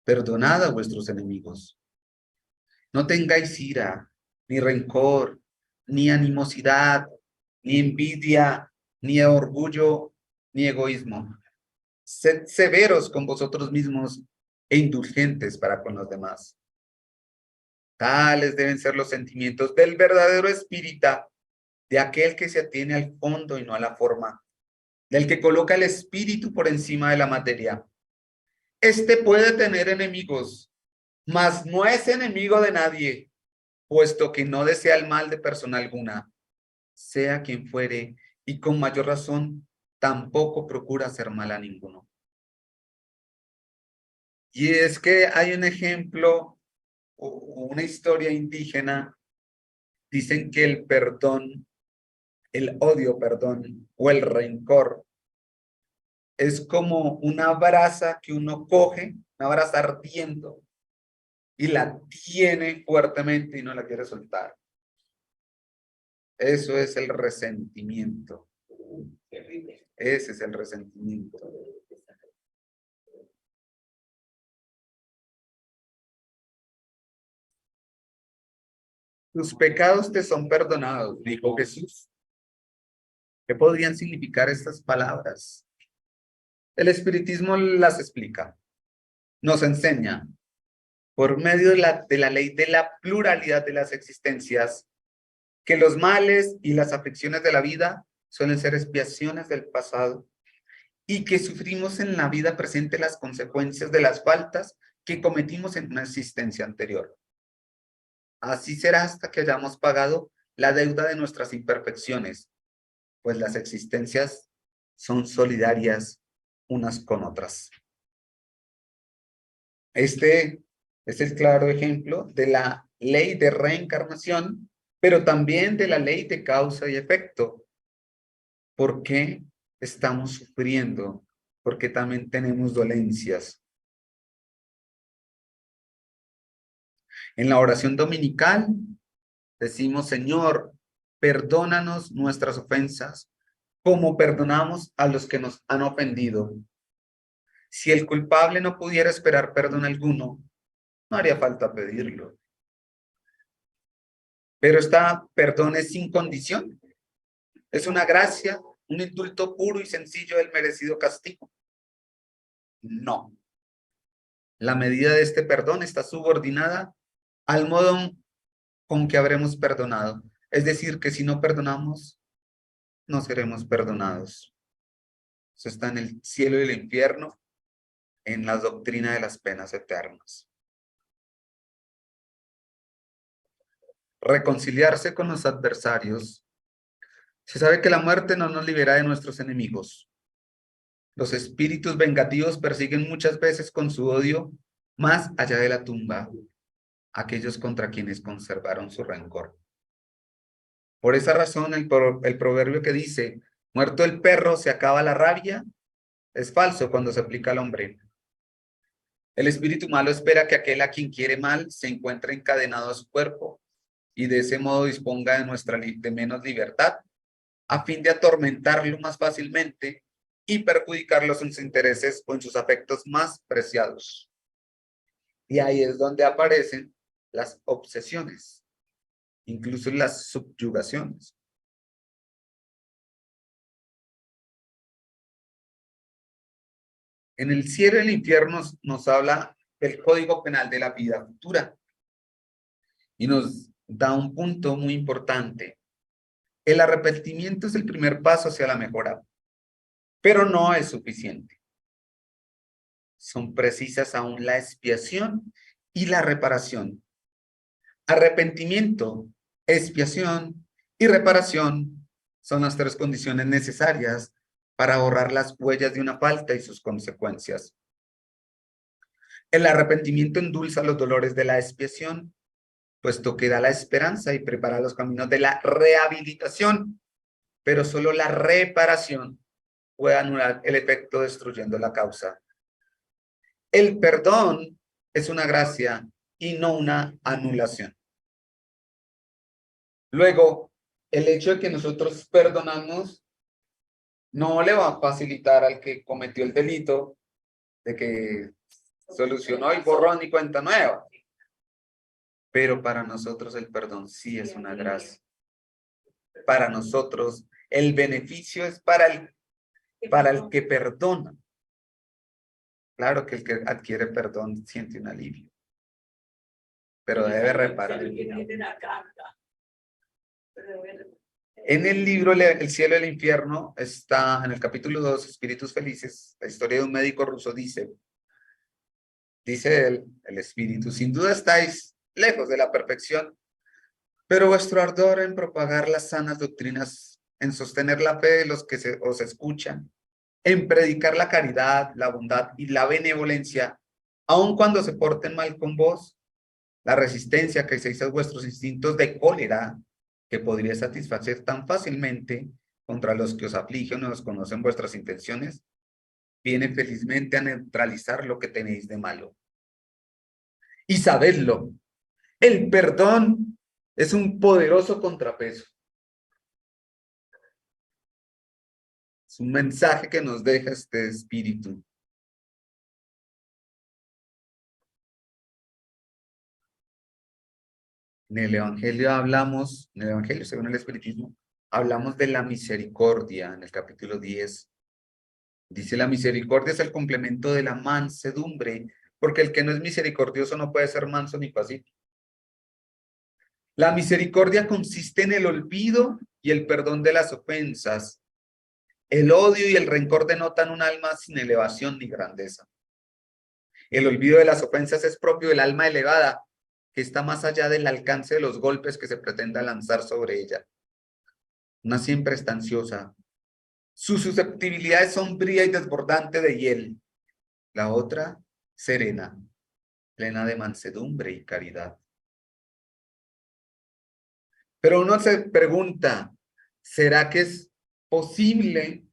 S3: perdonad a vuestros enemigos. No tengáis ira, ni rencor, ni animosidad, ni envidia, ni orgullo, ni egoísmo. Sed severos con vosotros mismos e indulgentes para con los demás. Tales deben ser los sentimientos del verdadero espírita, de aquel que se atiene al fondo y no a la forma, del que coloca el espíritu por encima de la materia. Este puede tener enemigos, mas no es enemigo de nadie, puesto que no desea el mal de persona alguna, sea quien fuere, y con mayor razón tampoco procura hacer mal a ninguno. Y es que hay un ejemplo, una historia indígena, dicen que el perdón, el odio, perdón, o el rencor, es como una brasa que uno coge, una brasa ardiendo, y la tiene fuertemente y no la quiere soltar. Eso es el resentimiento. Ese es el resentimiento. Tus pecados te son perdonados, dijo Jesús. ¿Qué podrían significar estas palabras? El espiritismo las explica. Nos enseña, por medio de la ley de la pluralidad de las existencias, que los males y las aflicciones de la vida suelen ser expiaciones del pasado y que sufrimos en la vida presente las consecuencias de las faltas que cometimos en una existencia anterior. Así será hasta que hayamos pagado la deuda de nuestras imperfecciones, pues las existencias son solidarias unas con otras. Este es el claro ejemplo de la ley de reencarnación, pero también de la ley de causa y efecto. ¿Por qué estamos sufriendo? Porque también tenemos dolencias. En la oración dominical decimos, Señor, perdónanos nuestras ofensas, como perdonamos a los que nos han ofendido. Si el culpable no pudiera esperar perdón alguno, no haría falta pedirlo. Pero esta perdón es sin condición. Es una gracia, un indulto puro y sencillo del merecido castigo. No. La medida de este perdón está subordinada al modo con que habremos perdonado. Es decir, que si no perdonamos, no seremos perdonados. Eso está en el cielo y el infierno, en la doctrina de las penas eternas. Reconciliarse con los adversarios. Se sabe que la muerte no nos libera de nuestros enemigos. Los espíritus vengativos persiguen muchas veces con su odio más allá de la tumba aquellos contra quienes conservaron su rencor. Por esa razón, el proverbio que dice, muerto el perro se acaba la rabia, es falso cuando se aplica al hombre. El espíritu malo espera que aquel a quien quiere mal se encuentre encadenado a su cuerpo y de ese modo disponga de menos libertad, a fin de atormentarlo más fácilmente y perjudicarlos en sus intereses o en sus afectos más preciados. Y ahí es donde aparecen las obsesiones, incluso las subyugaciones. En el cielo y el infierno nos habla del Código Penal de la vida futura y nos da un punto muy importante. El arrepentimiento es el primer paso hacia la mejora, pero no es suficiente. Son precisas aún la expiación y la reparación. Arrepentimiento, expiación y reparación son las tres condiciones necesarias para borrar las huellas de una falta y sus consecuencias. El arrepentimiento endulza los dolores de la expiación, puesto que da la esperanza y prepara los caminos de la rehabilitación, pero solo la reparación puede anular el efecto destruyendo la causa. El perdón es una gracia y no una anulación. Luego, el hecho de que nosotros perdonamos no le va a facilitar al que cometió el delito de que solucionó el borrón y cuenta nueva. Pero para nosotros el perdón sí es una gracia. Para nosotros el beneficio es para el que perdona. Claro que el que adquiere perdón siente un alivio. pero debe reparar. En el libro El cielo y el infierno está en el capítulo 2, Espíritus felices, la historia de un médico ruso dice él, el espíritu, sin duda estáis lejos de la perfección, pero vuestro ardor en propagar las sanas doctrinas, en sostener la fe de los que os escuchan, en predicar la caridad, la bondad y la benevolencia, aun cuando se porten mal con vos, la resistencia que hacéis a vuestros instintos de cólera, que podría satisfacer tan fácilmente contra los que os afligen o desconocen vuestras intenciones, viene felizmente a neutralizar lo que tenéis de malo. Y sabedlo, el perdón es un poderoso contrapeso. Es un mensaje que nos deja este espíritu. En el Evangelio hablamos, en el Evangelio según el Espiritismo, hablamos de la misericordia en el capítulo 10. Dice, la misericordia es el complemento de la mansedumbre, porque el que no es misericordioso no puede ser manso ni pacífico. La misericordia consiste en el olvido y el perdón de las ofensas. El odio y el rencor denotan un alma sin elevación ni grandeza. El olvido de las ofensas es propio del alma elevada, que está más allá del alcance de los golpes que se pretenda lanzar sobre ella. Una siempre está ansiosa. Su susceptibilidad es sombría y desbordante de hiel. La otra, serena, plena de mansedumbre y caridad. Pero uno se pregunta, ¿será que es posible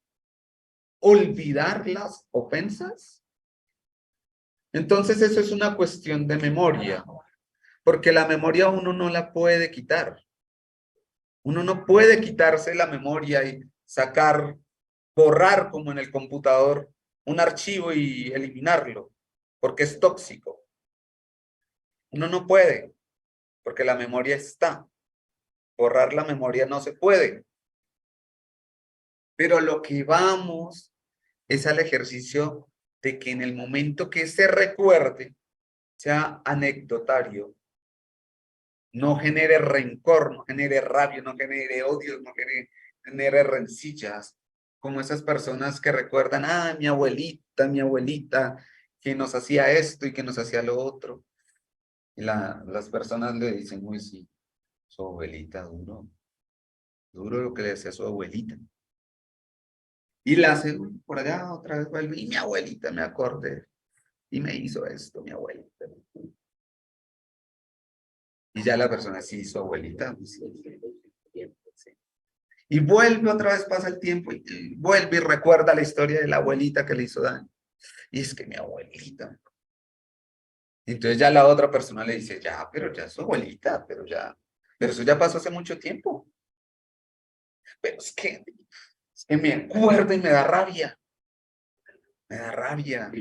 S3: olvidar las ofensas? Entonces eso es una cuestión de memoria, porque la memoria uno no la puede quitar. Uno no puede quitarse la memoria y borrar como en el computador un archivo y eliminarlo, porque es tóxico. Uno no puede, porque la memoria está. Borrar la memoria no se puede. Pero lo que vamos es al ejercicio de que en el momento que se recuerde, sea anecdotario, no genere rencor, no genere rabia, no genere odio, no genere rencillas, como esas personas que recuerdan, mi abuelita, que nos hacía esto y que nos hacía lo otro. Y las personas le dicen, uy, sí, su abuelita, duro lo que le decía a su abuelita. Y la hace por allá otra vez vuelve, y mi abuelita, me acordé, y me hizo esto, mi abuelita. Y ya la persona, sí, su abuelita. Sí. Y vuelve otra vez, pasa el tiempo, y vuelve y recuerda la historia de la abuelita que le hizo daño. Y es que mi abuelita. Entonces ya la otra persona le dice, pero ya es su abuelita, pero eso ya pasó hace mucho tiempo. Pero es que me acuerdo y me da rabia. Me da rabia.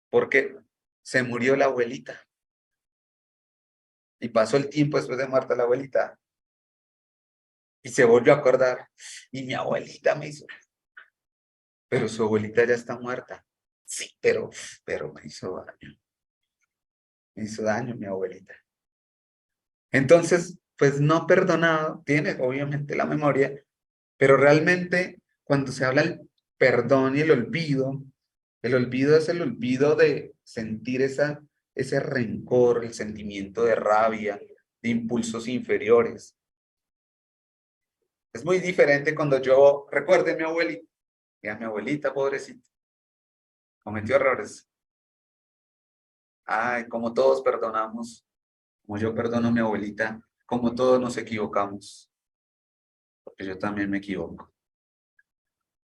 S3: Porque se murió la abuelita. Y pasó el tiempo después de muerta la abuelita. Y se volvió a acordar. Y mi abuelita me hizo. Pero su abuelita ya está muerta. Sí, pero me hizo daño. Me hizo daño mi abuelita. Entonces, pues no perdonado, tiene obviamente la memoria, pero realmente cuando se habla del perdón y el olvido es el olvido de sentir ese rencor, el sentimiento de rabia, de impulsos inferiores. Es muy diferente cuando yo recuerde a mi abuelita, y a mi abuelita, pobrecita, cometió errores. Como todos perdonamos, como yo perdono a mi abuelita, como todos nos equivocamos, porque yo también me equivoco.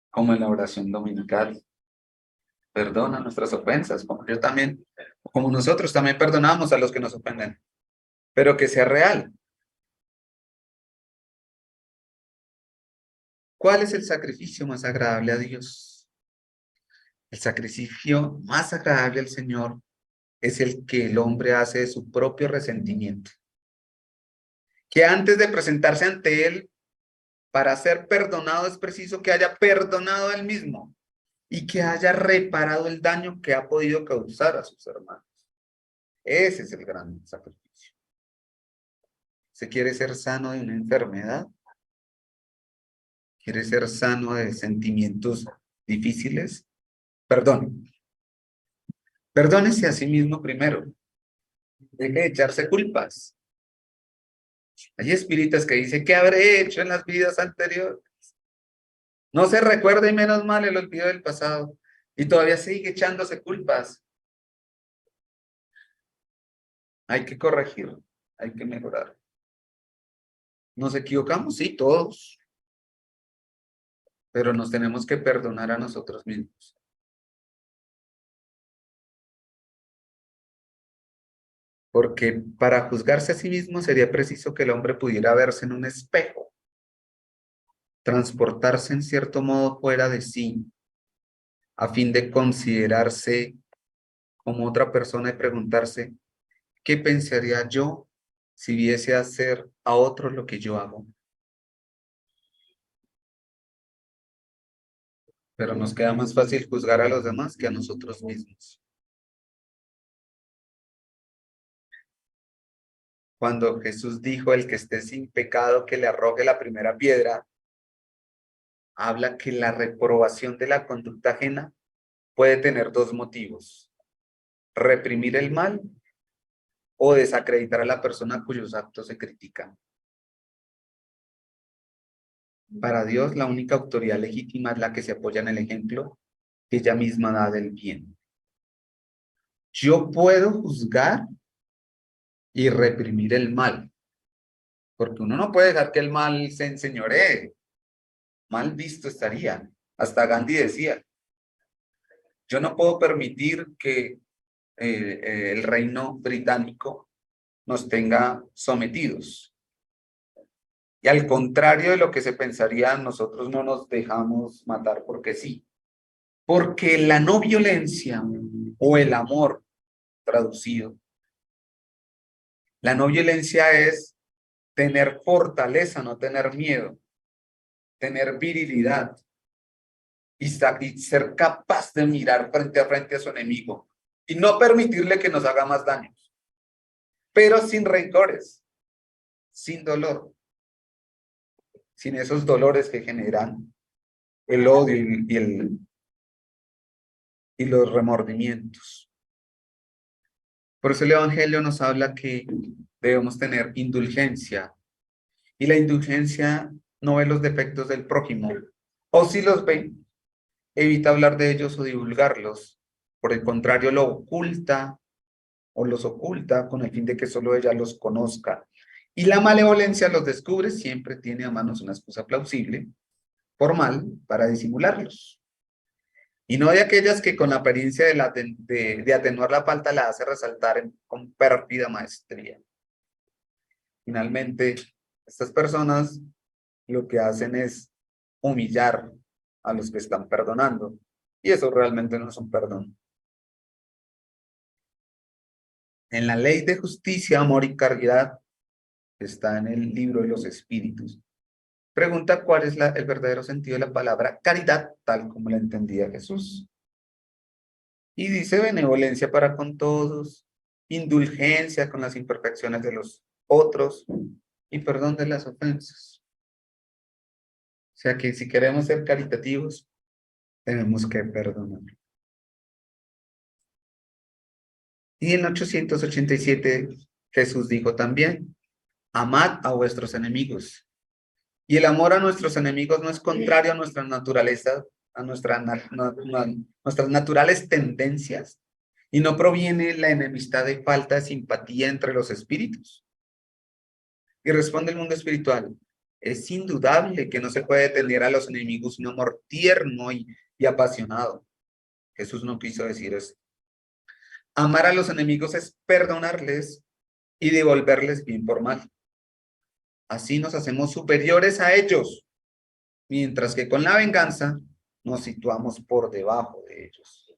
S3: Como en la oración dominical, perdona nuestras ofensas, como nosotros también perdonamos a los que nos ofenden, pero que sea real. ¿Cuál es el sacrificio más agradable a Dios? El sacrificio más agradable al Señor es el que el hombre hace de su propio resentimiento. Que antes de presentarse ante Él, para ser perdonado es preciso que haya perdonado a Él mismo y que haya reparado el daño que ha podido causar a sus hermanos. Ese es el gran sacrificio. ¿Se quiere ser sano de una enfermedad? ¿Quiere ser sano de sentimientos difíciles? Perdón. Perdónese a sí mismo primero. Deje de echarse culpas. Hay espíritas que dicen, ¿qué habré hecho en las vidas anteriores? No se recuerda y menos mal el olvido del pasado. Y todavía sigue echándose culpas. Hay que corregir, hay que mejorar. ¿Nos equivocamos? Sí, todos. Pero nos tenemos que perdonar a nosotros mismos. Porque para juzgarse a sí mismo sería preciso que el hombre pudiera verse en un espejo, transportarse en cierto modo fuera de sí, a fin de considerarse como otra persona y preguntarse, ¿qué pensaría yo si viese hacer a otros lo que yo hago? Pero nos queda más fácil juzgar a los demás que a nosotros mismos. Cuando Jesús dijo, el que esté sin pecado, que le arroje la primera piedra, habla que la reprobación de la conducta ajena puede tener dos motivos: reprimir el mal o desacreditar a la persona cuyos actos se critican. Para Dios, la única autoridad legítima es la que se apoya en el ejemplo que ella misma da del bien. Yo puedo juzgar y reprimir el mal, porque uno no puede dejar que el mal se enseñoree. Mal visto estaría. Hasta Gandhi decía, yo no puedo permitir que el reino británico nos tenga sometidos. Y al contrario de lo que se pensaría, nosotros no nos dejamos matar porque sí. Porque la no violencia o el amor traducido, la no violencia es tener fortaleza, no tener miedo, tener virilidad y ser capaz de mirar frente a frente a su enemigo y no permitirle que nos haga más daños, pero sin rencores, sin dolor, sin esos dolores que generan el odio y los remordimientos. Por eso el Evangelio nos habla que debemos tener indulgencia, y la indulgencia no ve los defectos del prójimo, o si los ve, evita hablar de ellos o divulgarlos. Por el contrario, lo oculta o los oculta con el fin de que solo ella los conozca. Y la malevolencia los descubre, siempre tiene a manos una excusa plausible, formal, para disimularlos. Y no de aquellas que con la apariencia de atenuar la falta la hace resaltar con pérfida maestría. Finalmente, estas personas lo que hacen es humillar a los que están perdonando. Y eso realmente no es un perdón. En la ley de justicia, amor y caridad, que está en el libro de los Espíritus, pregunta cuál es el verdadero sentido de la palabra caridad, tal como la entendía Jesús. Y dice benevolencia para con todos, indulgencia con las imperfecciones de los otros y perdón de las ofensas. O sea que si queremos ser caritativos, tenemos que perdonar. Y en 887 Jesús dijo también, amad a vuestros enemigos. Y el amor a nuestros enemigos no es contrario a nuestra naturaleza, a nuestras naturales tendencias, y no proviene la enemistad de falta de simpatía entre los espíritus. Y responde el mundo espiritual, es indudable que no se puede tener a los enemigos un amor tierno y apasionado. Jesús no quiso decir eso. Amar a los enemigos es perdonarles y devolverles bien por mal. Así nos hacemos superiores a ellos, mientras que con la venganza nos situamos por debajo de ellos.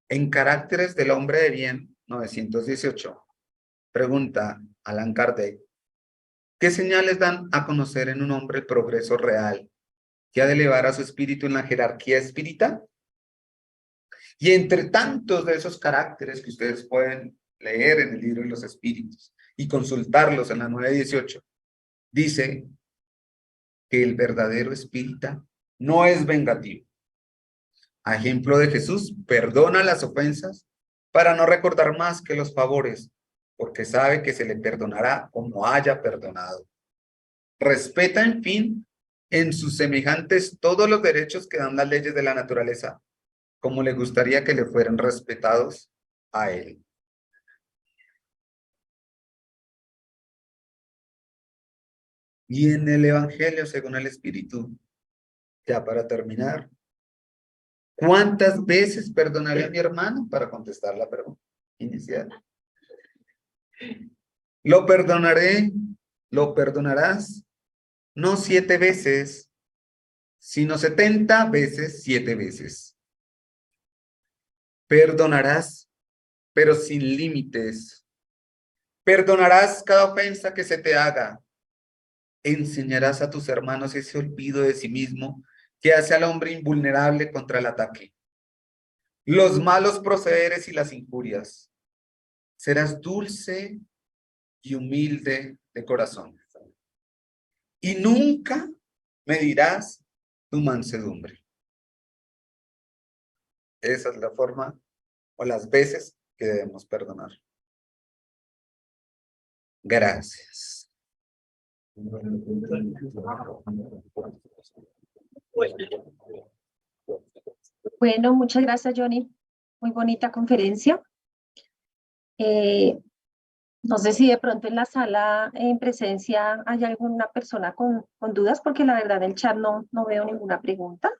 S3: En Caracteres del Hombre de Bien, 918, pregunta Allan Kardec, ¿qué señales dan a conocer en un hombre el progreso real que ha de elevar a su espíritu en la jerarquía espírita? Y entre tantos de esos caracteres que ustedes pueden leer en el libro de los Espíritus y consultarlos en la 9:18, dice que el verdadero espírita no es vengativo. A ejemplo de Jesús, perdona las ofensas para no recordar más que los favores, porque sabe que se le perdonará como haya perdonado. Respeta, en fin, en sus semejantes todos los derechos que dan las leyes de la naturaleza, como le gustaría que le fueran respetados a él. Y en el Evangelio, según el Espíritu, ya para terminar, ¿cuántas veces perdonaré a mi hermano? Para contestar la pregunta inicial. Lo perdonarás, no 7 veces, sino 70 veces 7 veces. Perdonarás, pero sin límites. Perdonarás cada ofensa que se te haga. Enseñarás a tus hermanos ese olvido de sí mismo que hace al hombre invulnerable contra el ataque. Los malos procederes y las injurias. Serás dulce y humilde de corazón. Y nunca medirás tu mansedumbre. Esa es la forma o las veces que debemos perdonar. Gracias.
S1: Bueno, muchas gracias, Johnny. Muy bonita conferencia. No sé si de pronto en la sala, en presencia, hay alguna persona con dudas, porque la verdad en el chat no veo ninguna pregunta.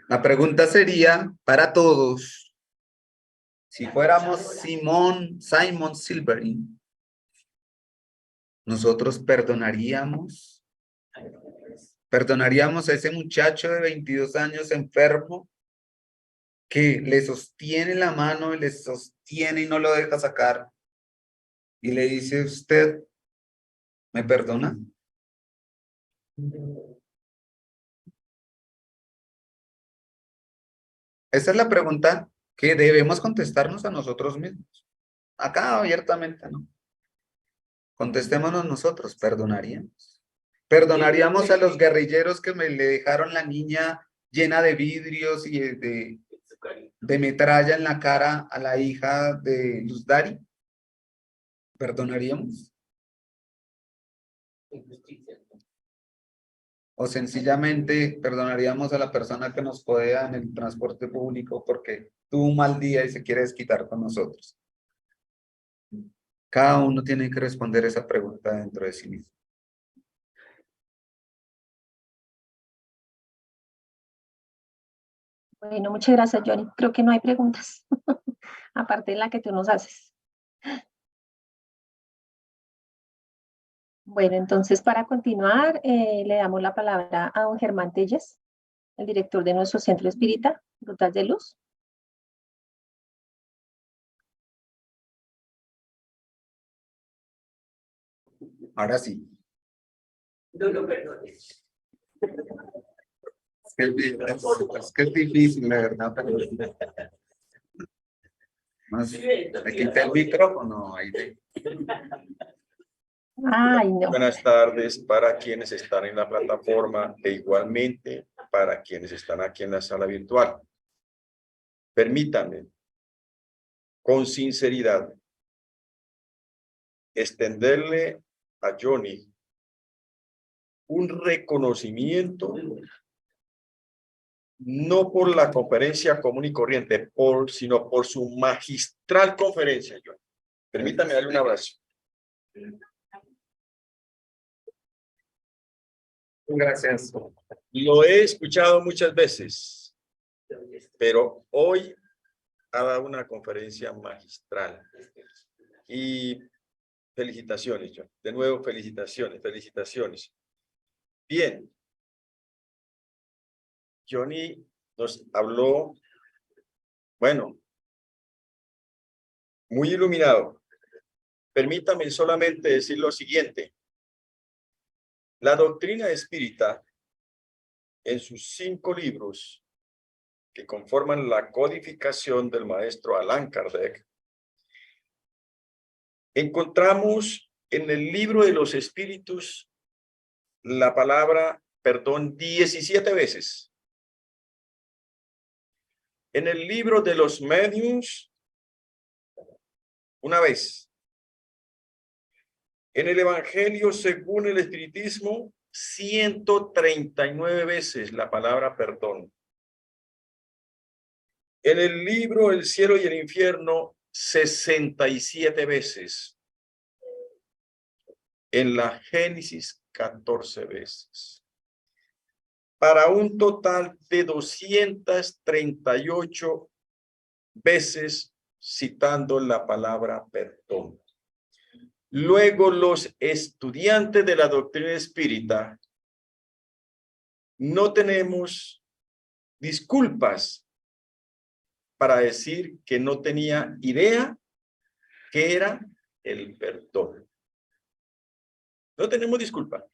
S3: La pregunta sería para todos. Si fuéramos Simon Silverstein, ¿nosotros perdonaríamos a ese muchacho de 22 años enfermo que le sostiene la mano y le sostiene y no lo deja sacar? Y le dice, ¿usted me perdona? Esa es la pregunta que debemos contestarnos a nosotros mismos. Acá abiertamente, ¿no? Contestémonos nosotros, ¿perdonaríamos? ¿Perdonaríamos a los guerrilleros que le dejaron la niña llena de vidrios y de metralla en la cara a la hija de Luz Dari? ¿Perdonaríamos? O sencillamente perdonaríamos a la persona que nos codea en el transporte público porque tuvo un mal día y se quiere desquitar con nosotros. Cada uno tiene que responder esa pregunta dentro de sí mismo.
S1: Bueno, muchas gracias, Johnny. Creo que no hay preguntas, aparte de la que tú nos haces. Bueno, entonces para continuar, le damos la palabra a don Germán Telles, el director de nuestro centro espírita, Rutas de Luz.
S3: Ahora sí.
S4: No lo perdones.
S3: Es que es difícil, la verdad. Pero... Aquí está el micrófono. Ahí de...
S1: Ay, no.
S5: Buenas tardes para quienes están en la plataforma e igualmente para quienes están aquí en la sala virtual. Permítanme, con sinceridad, extenderle a Johnny un reconocimiento, no por la conferencia común y corriente, sino por su magistral conferencia, Johnny. Permítame darle un abrazo.
S3: Gracias.
S5: Lo he escuchado muchas veces, pero hoy ha dado una conferencia magistral. Y felicitaciones, John. De nuevo, felicitaciones. Bien. Johnny nos habló, bueno, muy iluminado. Permítame solamente decir lo siguiente. La doctrina espírita, en sus 5 libros, que conforman la codificación del maestro Allan Kardec, encontramos en el libro de los espíritus la palabra perdón 17 veces. En el libro de los mediums, una vez. En el Evangelio según el Espiritismo, 139 veces la palabra perdón. En el libro El cielo y el infierno, 67 veces. En la Génesis, 14 veces. Para un total de 238 veces citando la palabra perdón. Luego, los estudiantes de la doctrina espírita no tenemos disculpas para decir que no tenía idea qué era el perdón. No tenemos disculpa.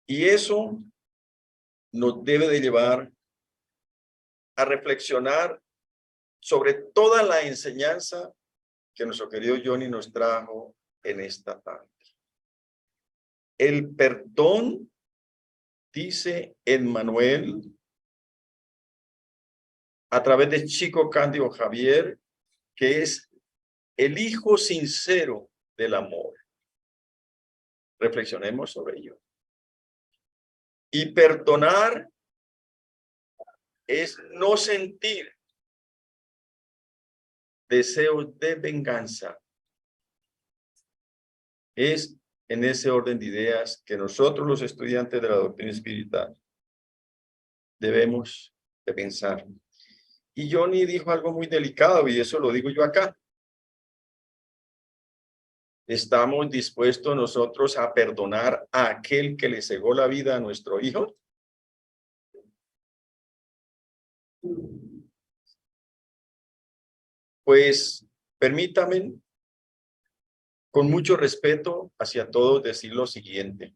S5: Y eso nos debe de llevar a reflexionar sobre toda la enseñanza que nuestro querido Johnny nos trajo en esta tarde. El perdón, dice Emmanuel, a través de Chico Cándido Javier, que es el hijo sincero del amor. Reflexionemos sobre ello. Y perdonar es no sentir deseos de venganza. Es en ese orden de ideas que nosotros, los estudiantes de la doctrina espírita, debemos de pensar. Y Johnny dijo algo muy delicado, y eso lo digo yo acá. ¿Estamos dispuestos nosotros a perdonar a aquel que le cegó la vida a nuestro hijo? Pues permítame, con mucho respeto hacia todos, decir lo siguiente.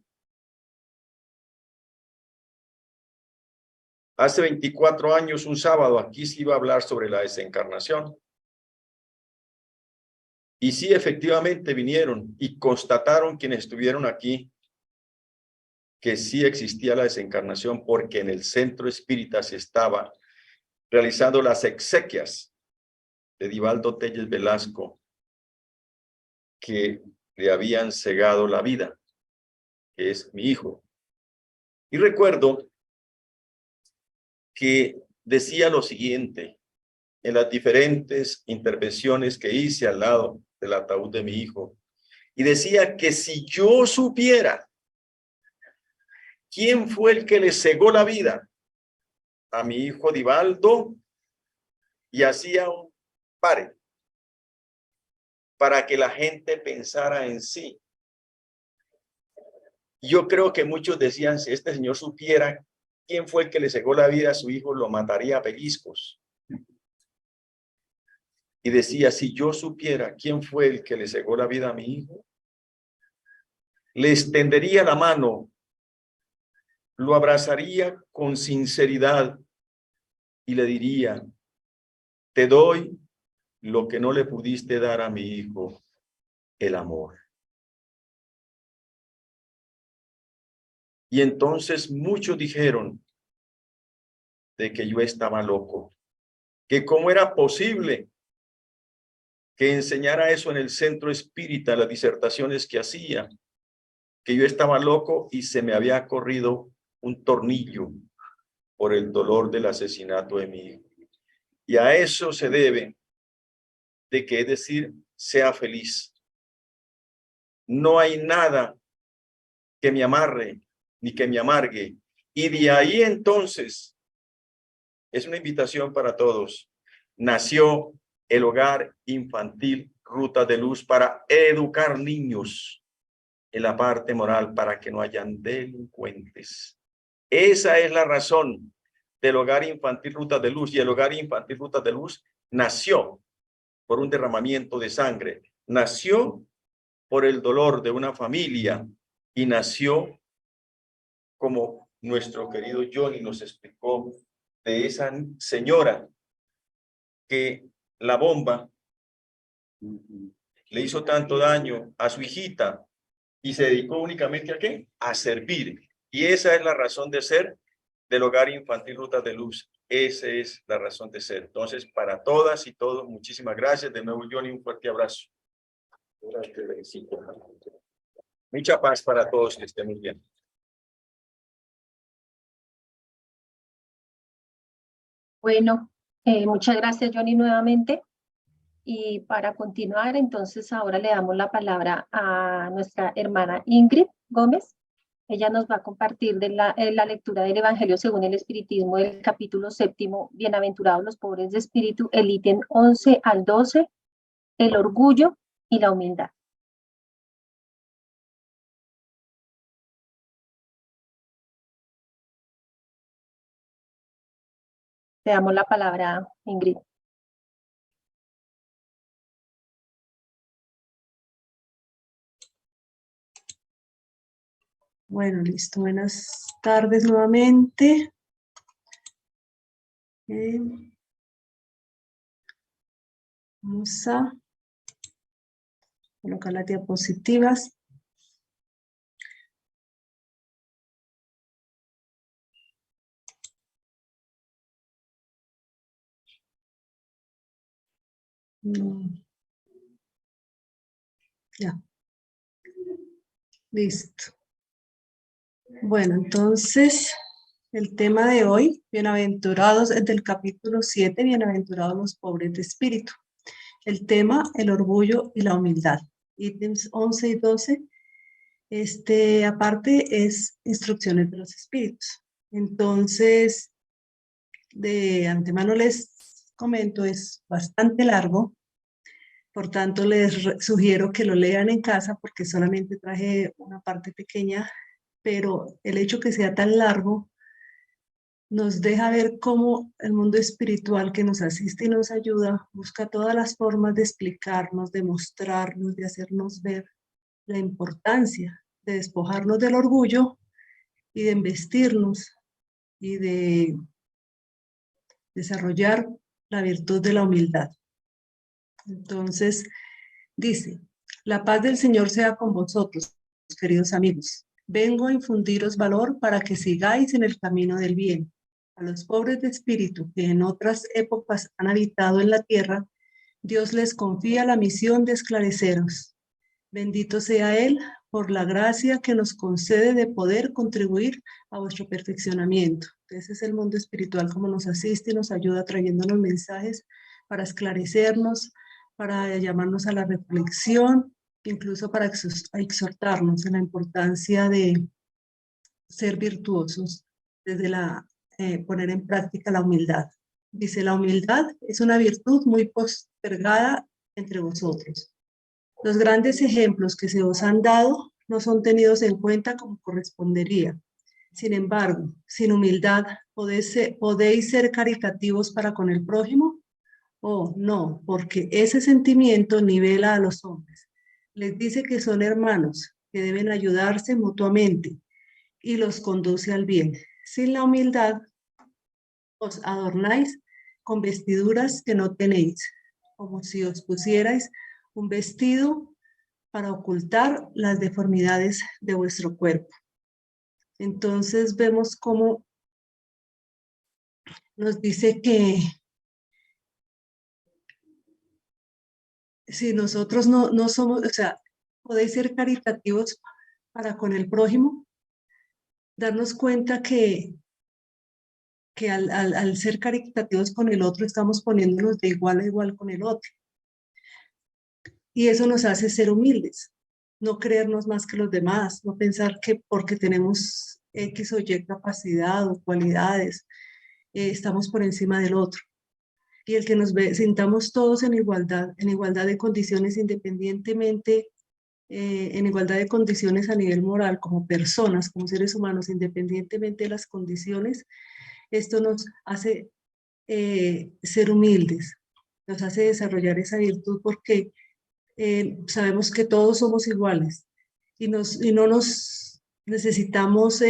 S5: Hace 24 años, un sábado, aquí se iba a hablar sobre la desencarnación. Y sí, efectivamente vinieron y constataron quienes estuvieron aquí que sí existía la desencarnación, porque en el centro espírita se estaba realizando las exequias de Divaldo Telles Velasco, que le habían cegado la vida, que es mi hijo. Y recuerdo que decía lo siguiente en las diferentes intervenciones que hice al lado del ataúd de mi hijo, y decía que si yo supiera quién fue el que le cegó la vida a mi hijo Divaldo, y hacía un pare para que la gente pensara en sí. Yo creo que muchos decían, si este señor supiera quién fue el que le cegó la vida a su hijo, lo mataría a pellizcos. Y decía, si yo supiera quién fue el que le cegó la vida a mi hijo, le extendería la mano, lo abrazaría con sinceridad y le diría, te doy lo que no le pudiste dar a mi hijo, el amor. Y entonces muchos dijeron de que yo estaba loco, que cómo era posible que enseñara eso en el centro espírita, las disertaciones que hacía, que yo estaba loco y se me había corrido un tornillo por el dolor del asesinato de mi hijo. Y a eso se debe de que, es decir, sea feliz. No hay nada que me amarre ni que me amargue. Y de ahí entonces, es una invitación para todos. Nació el Hogar Infantil Ruta de Luz para educar niños en la parte moral, para que no hayan delincuentes. Esa es la razón del Hogar Infantil Ruta de Luz. Y el Hogar Infantil Ruta de Luz nació por un derramamiento de sangre, nació por el dolor de una familia y nació como nuestro querido Johnny nos explicó de esa señora que la bomba le hizo tanto daño a su hijita y se dedicó únicamente ¿a qué? A servir. Y esa es la razón de ser del Hogar Infantil Rutas de Luz. Esa es la razón de ser. Entonces, para todas y todos, muchísimas gracias. De nuevo, Johnny, un fuerte abrazo. Mucha paz para todos, que estén muy bien.
S1: Bueno, muchas gracias, Johnny, nuevamente. Y para continuar, entonces ahora le damos la palabra a nuestra hermana Ingrid Gómez. Ella nos va a compartir de la lectura del Evangelio según el Espiritismo del capítulo 7, Bienaventurados los pobres de espíritu, el ítem 11 al 12, el orgullo y la humildad. Le damos la palabra a Ingrid.
S2: Bueno, listo. Buenas tardes nuevamente. Vamos a colocar las diapositivas. Ya. Listo. Bueno, entonces, el tema de hoy, bienaventurados, es del capítulo 7, bienaventurados los pobres de espíritu. El tema, el orgullo y la humildad. Ítems 11 y 12. Aparte es instrucciones de los espíritus. Entonces, de antemano les comento, es bastante largo. Por tanto, les sugiero que lo lean en casa porque solamente traje una parte pequeña, pero el hecho que sea tan largo nos deja ver cómo el mundo espiritual que nos asiste y nos ayuda busca todas las formas de explicarnos, de mostrarnos, de hacernos ver la importancia de despojarnos del orgullo y de investirnos y de desarrollar la virtud de la humildad. Entonces, dice, la paz del Señor sea con vosotros, queridos amigos. Vengo a infundiros valor para que sigáis en el camino del bien. A los pobres de espíritu que en otras épocas han habitado en la tierra, Dios les confía la misión de esclareceros. Bendito sea Él por la gracia que nos concede de poder contribuir a vuestro perfeccionamiento. Ese es el mundo espiritual como nos asiste y nos ayuda trayéndonos mensajes para esclarecernos, para llamarnos a la reflexión, incluso para exhortarnos en la importancia de ser virtuosos desde poner en práctica la humildad. Dice, la humildad es una virtud muy postergada entre vosotros. Los grandes ejemplos que se os han dado no son tenidos en cuenta como correspondería. Sin embargo, sin humildad, ¿podéis ser caritativos para con el prójimo? Oh, no, porque ese sentimiento nivela a los hombres. Les dice que son hermanos, que deben ayudarse mutuamente y los conduce al bien. Sin la humildad, os adornáis con vestiduras que no tenéis, como si os pusierais un vestido para ocultar las deformidades de vuestro cuerpo. Entonces vemos cómo nos dice que si nosotros no somos, o sea, podéis ser caritativos para con el prójimo, darnos cuenta que al ser caritativos con el otro estamos poniéndonos de igual a igual con el otro. Y eso nos hace ser humildes, no creernos más que los demás, no pensar que porque tenemos X o Y capacidad o cualidades, estamos por encima del otro. Y el que nos sintamos todos en igualdad de condiciones independientemente, en igualdad de condiciones a nivel moral, como personas, como seres humanos, independientemente de las condiciones, esto nos hace ser humildes, nos hace desarrollar esa virtud porque sabemos que todos somos iguales y no nos necesitamos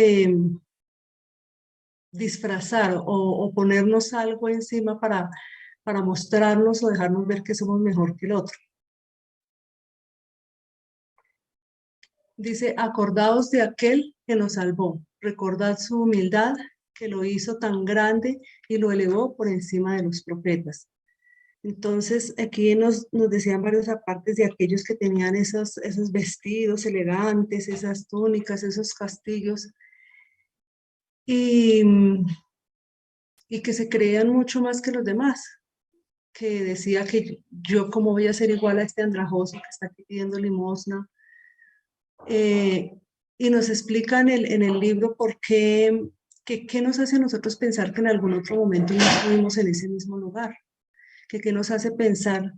S2: disfrazar o ponernos algo encima para mostrarnos o dejarnos ver que somos mejor que el otro. Dice, acordaos de aquel que nos salvó, recordad su humildad, que lo hizo tan grande y lo elevó por encima de los profetas. Entonces, aquí nos decían varios apartes de aquellos que tenían esos vestidos elegantes, esas túnicas, esos castillos, y que se creían mucho más que los demás, que decía que yo cómo voy a ser igual a este andrajoso que está aquí pidiendo limosna. Y nos explican en el libro por qué nos hace a nosotros pensar que en algún otro momento no estuvimos en ese mismo lugar, que nos hace pensar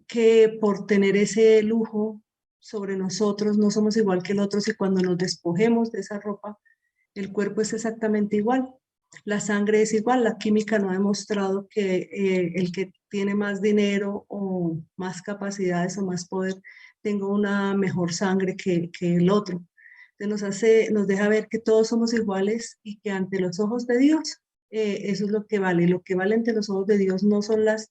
S2: que por tener ese lujo sobre nosotros no somos igual que el otro, y cuando nos despojemos de esa ropa, el cuerpo es exactamente igual, la sangre es igual, la química no ha demostrado que el que tiene más dinero o más capacidades o más poder tenga una mejor sangre que el otro. Entonces nos deja ver que todos somos iguales y que ante los ojos de Dios, eso es lo que vale. Lo que vale ante los ojos de Dios no son las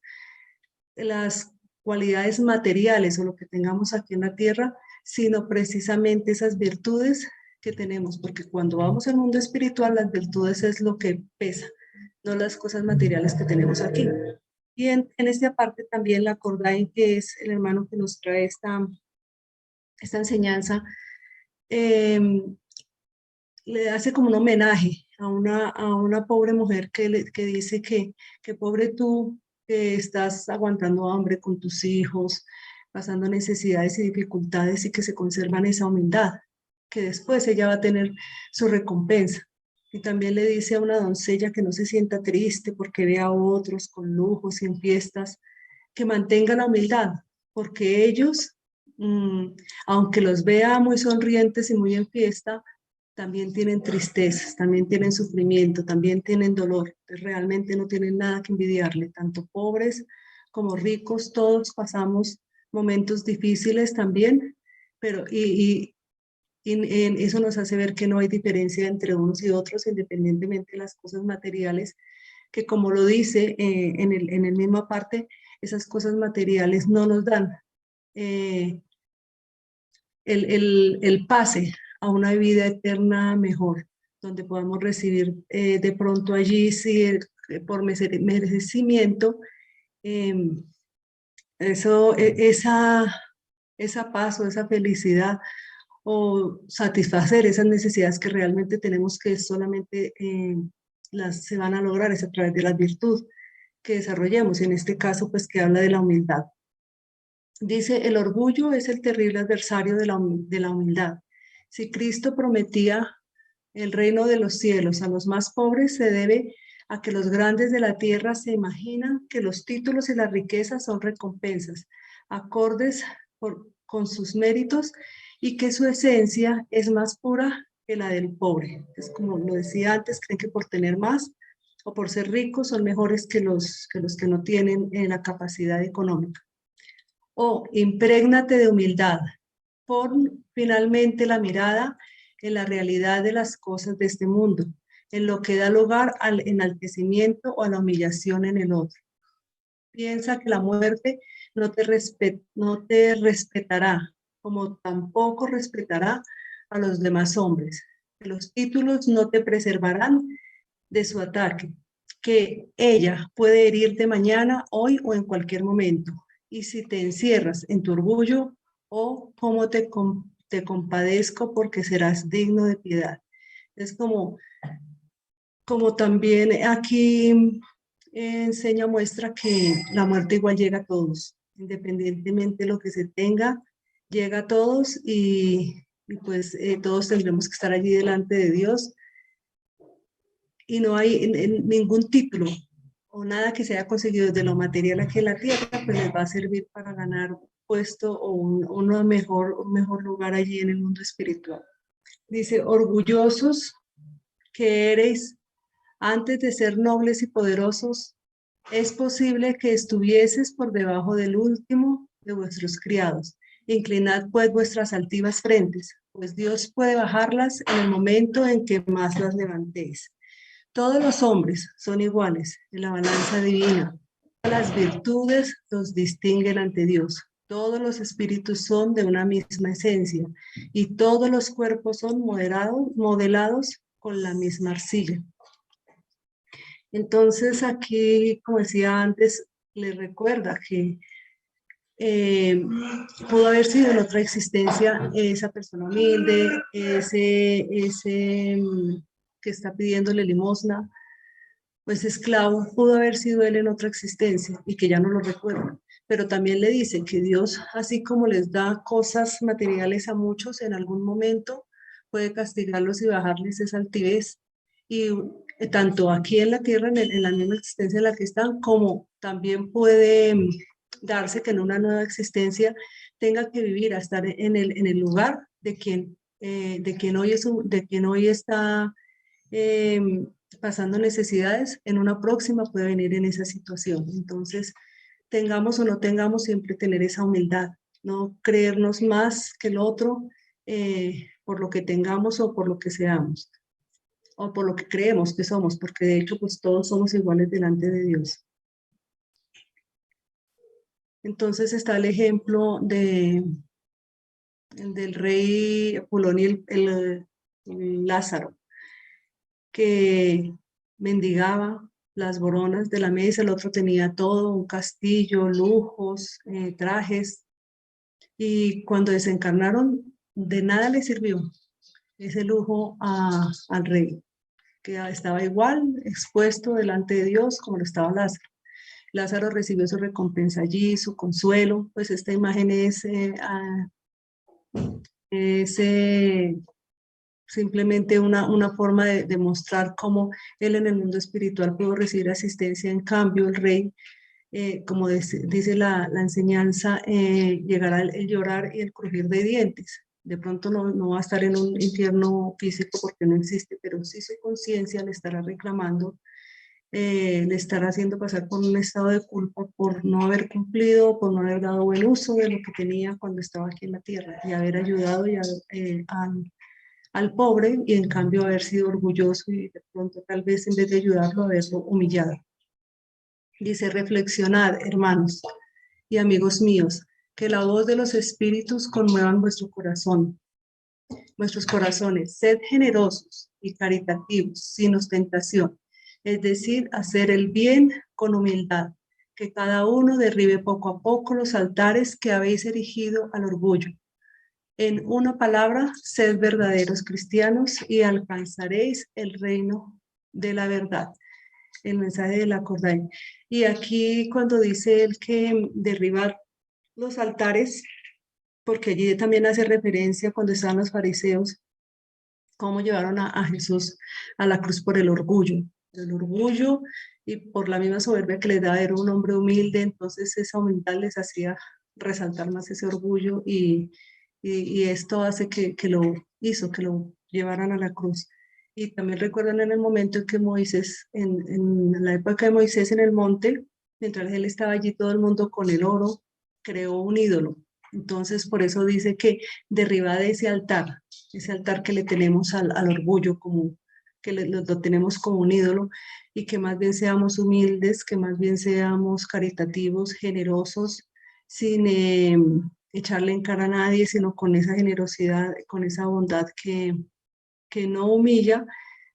S2: cualidades materiales o lo que tengamos aquí en la tierra, sino precisamente esas virtudes que tenemos, porque cuando vamos al mundo espiritual, las virtudes es lo que pesa, no las cosas materiales que tenemos aquí. Y en esta parte también la Cordain, que es el hermano que nos trae esta enseñanza, le hace como un homenaje a una pobre mujer que dice que pobre tú, que estás aguantando hambre con tus hijos, pasando necesidades y dificultades, y que se conservan esa humildad, que después ella va a tener su recompensa. Y también le dice a una doncella que no se sienta triste porque ve a otros con lujos y en fiestas, que mantenga la humildad, porque ellos, aunque los vea muy sonrientes y muy en fiesta, también tienen tristezas, también tienen sufrimiento, también tienen dolor. Realmente no tienen nada que envidiarle, tanto pobres como ricos, todos pasamos momentos difíciles también, pero eso nos hace ver que no hay diferencia entre unos y otros, independientemente de las cosas materiales, que como lo dice en el misma parte, esas cosas materiales no nos dan el pase a una vida eterna mejor, donde podamos recibir de pronto allí, sí, por merecimiento, esa paz o esa felicidad, o satisfacer esas necesidades que realmente tenemos, que solamente se van a lograr es a través de la virtud que desarrollemos, en este caso pues que habla de la humildad. Dice, el orgullo es el terrible adversario de la humildad. Si Cristo prometía el reino de los cielos a los más pobres, se debe a que los grandes de la tierra se imaginan que los títulos y las riquezas son recompensas, acordes con sus méritos, y que su esencia es más pura que la del pobre. Es como lo decía antes, creen que por tener más o por ser ricos son mejores que los que no tienen la capacidad económica. O imprégnate de humildad. Pon finalmente la mirada en la realidad de las cosas de este mundo, en lo que da lugar al enaltecimiento o a la humillación en el otro. Piensa que la muerte no te respetará, como tampoco respetará a los demás hombres. Que los títulos no te preservarán de su ataque, que ella puede herirte mañana, hoy o en cualquier momento. Y si te encierras en tu orgullo, cómo te compadezco, porque serás digno de piedad. Es como también aquí muestra que la muerte igual llega a todos, independientemente de lo que se tenga, llega a todos, y pues todos tendremos que estar allí delante de Dios, y no hay ningún título o nada que se haya conseguido desde lo material aquí en la tierra, pues les va a servir para ganar un puesto o un mejor lugar allí en el mundo espiritual. Dice, orgullosos que eres antes de ser nobles y poderosos, es posible que estuvieses por debajo del último de vuestros criados. Inclinad pues vuestras altivas frentes, pues Dios puede bajarlas en el momento en que más las levantéis. Todos los hombres son iguales en la balanza divina. Todas las virtudes los distinguen ante Dios. Todos los espíritus son de una misma esencia y todos los cuerpos son modelados con la misma arcilla. Entonces aquí, como decía antes, les recuerda que pudo haber sido en otra existencia esa persona humilde, ese que está pidiéndole limosna, pues esclavo, pudo haber sido él en otra existencia y que ya no lo recuerda. Pero también le dice que Dios, así como les da cosas materiales a muchos, en algún momento puede castigarlos y bajarles esa altivez. Y tanto aquí en la tierra, en la misma existencia en la que están, como también puede darse que en una nueva existencia tenga que vivir a estar en el lugar de quien hoy está pasando necesidades, en una próxima puede venir en esa situación. Entonces, tengamos o no tengamos, siempre tener esa humildad, no creernos más que el otro por lo que tengamos o por lo que seamos, o por lo que creemos que somos, porque de hecho pues todos somos iguales delante de Dios. Entonces está el ejemplo del rey Apolonio, el Lázaro, que mendigaba las boronas de la mesa, el otro tenía todo, un castillo, lujos, trajes, y cuando desencarnaron, de nada le sirvió ese lujo al rey, que estaba igual expuesto delante de Dios como lo estaba Lázaro. Lázaro recibió su recompensa allí, su consuelo, pues esta imagen es simplemente una forma de mostrar cómo él en el mundo espiritual pudo recibir asistencia. En cambio, el rey, como dice la enseñanza, llegará el llorar y el crujir de dientes. De pronto no va a estar en un infierno físico porque no existe, pero sí su conciencia le estará reclamando, le estará haciendo pasar por un estado de culpa por no haber cumplido, por no haber dado buen uso de lo que tenía cuando estaba aquí en la tierra y haber ayudado al pobre, y en cambio haber sido orgulloso y de pronto tal vez en vez de ayudarlo haberlo humillado. Dice: reflexionad, hermanos y amigos míos, que la voz de los espíritus conmuevan vuestro corazón, vuestros corazones. Sed generosos y caritativos, sin ostentación, es decir, hacer el bien con humildad, que cada uno derribe poco a poco los altares que habéis erigido al orgullo. En una palabra, sed verdaderos cristianos y alcanzaréis el reino de la verdad. El mensaje de la Cordain. Y aquí cuando dice él que derribar los altares, porque allí también hace referencia cuando estaban los fariseos, cómo llevaron a Jesús a la cruz por el orgullo. El orgullo y por la misma soberbia que le da, era un hombre humilde, entonces esa humildad les hacía resaltar más ese orgullo y esto hace que lo llevaran a la cruz. Y también recuerdan en el momento en que Moisés, en la época de Moisés en el monte, mientras él estaba allí, todo el mundo con el oro creó un ídolo. Entonces, por eso dice que derriba de ese altar que le tenemos al orgullo, como que lo tenemos como un ídolo, y que más bien seamos humildes, que más bien seamos caritativos, generosos, sin echarle en cara a nadie, sino con esa generosidad, con esa bondad que no humilla,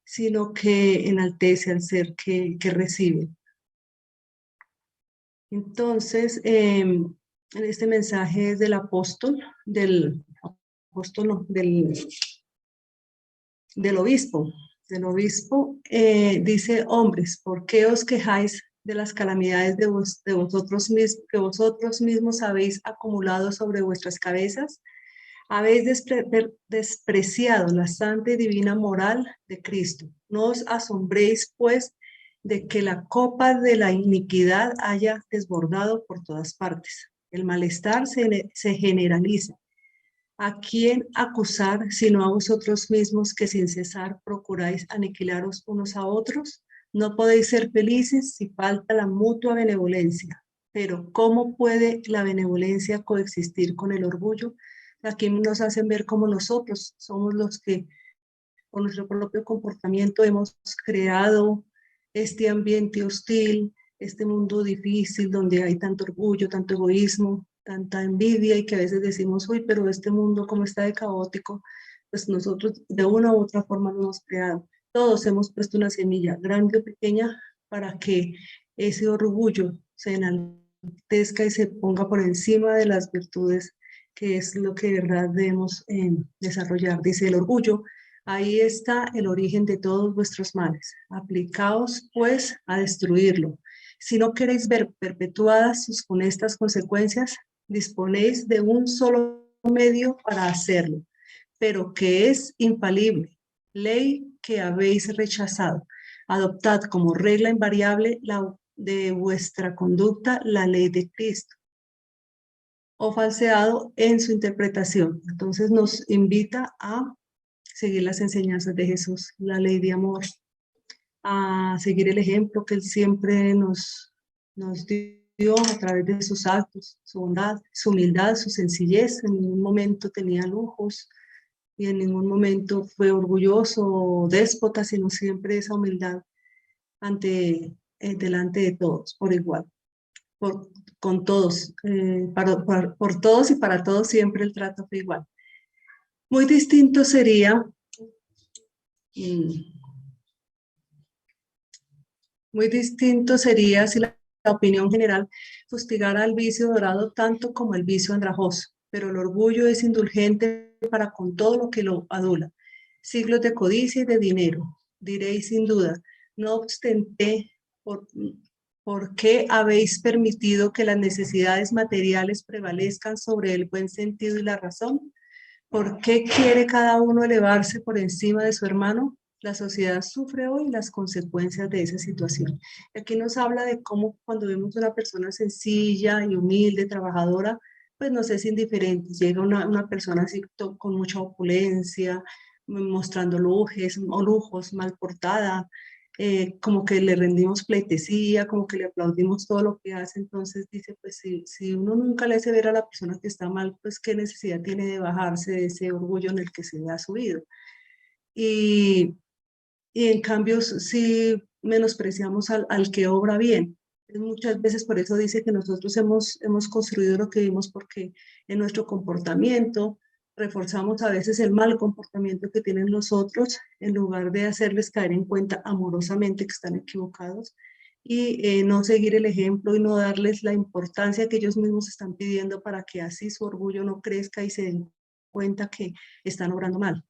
S2: sino que enaltece al ser que recibe. Entonces, en este mensaje es del apóstol, del obispo. Dice: hombres, ¿por qué os quejáis de las calamidades de vosotros mismos, que vosotros mismos habéis acumulado sobre vuestras cabezas? Habéis despreciado la santa y divina moral de Cristo. No os asombréis, pues, de que la copa de la iniquidad haya desbordado por todas partes. El malestar se generaliza. ¿A quién acusar sino a vosotros mismos, que sin cesar procuráis aniquilaros unos a otros? No podéis ser felices si falta la mutua benevolencia. Pero ¿cómo puede la benevolencia coexistir con el orgullo? Aquí nos hacen ver como nosotros somos los que con nuestro propio comportamiento hemos creado este ambiente hostil, este mundo difícil donde hay tanto orgullo, tanto egoísmo, tanta envidia y que a veces decimos, uy, pero este mundo como está de caótico, pues nosotros de una u otra forma lo hemos creado. Todos hemos puesto una semilla, grande o pequeña, para que ese orgullo se enaltezca y se ponga por encima de las virtudes, que es lo que de verdad debemos desarrollar. Dice el orgullo, ahí está el origen de todos vuestros males. Aplicaos, pues, a destruirlo. Si no queréis ver perpetuadas sus funestas consecuencias, disponéis de un solo medio para hacerlo, pero que es infalible, ley que habéis rechazado. Adoptad como regla invariable de vuestra conducta la ley de Cristo, o falseado en su interpretación. Entonces nos invita a seguir las enseñanzas de Jesús, la ley de amor, a seguir el ejemplo que Él siempre nos dio a través de sus actos, su bondad, su humildad, su sencillez. En ningún momento tenía lujos y en ningún momento fue orgulloso o déspota, sino siempre esa humildad delante de todos, por igual, con todos, por todos y para todos siempre el trato fue igual. Muy distinto sería, si la opinión general fustigara al vicio dorado tanto como el vicio andrajoso, pero el orgullo es indulgente para con todo lo que lo adula. Siglos de codicia y de dinero, diréis sin duda, no obstante, ¿por qué habéis permitido que las necesidades materiales prevalezcan sobre el buen sentido y la razón? ¿Por qué quiere cada uno elevarse por encima de su hermano? La sociedad sufre hoy las consecuencias de esa situación. Aquí nos habla de cómo cuando vemos una persona sencilla y humilde, trabajadora, pues nos es indiferente. Llega una persona así con mucha opulencia, mostrando lujos, mal portada, como que le rendimos pleitesía, como que le aplaudimos todo lo que hace. Entonces dice, pues si uno nunca le hace ver a la persona que está mal, pues qué necesidad tiene de bajarse de ese orgullo en el que se ha subido. Y en cambio, si menospreciamos al que obra bien. Muchas veces por eso dice que nosotros hemos construido lo que vimos, porque en nuestro comportamiento reforzamos a veces el mal comportamiento que tienen los otros en lugar de hacerles caer en cuenta amorosamente que están equivocados y no seguir el ejemplo y no darles la importancia que ellos mismos están pidiendo para que así su orgullo no crezca y se den cuenta que están obrando mal.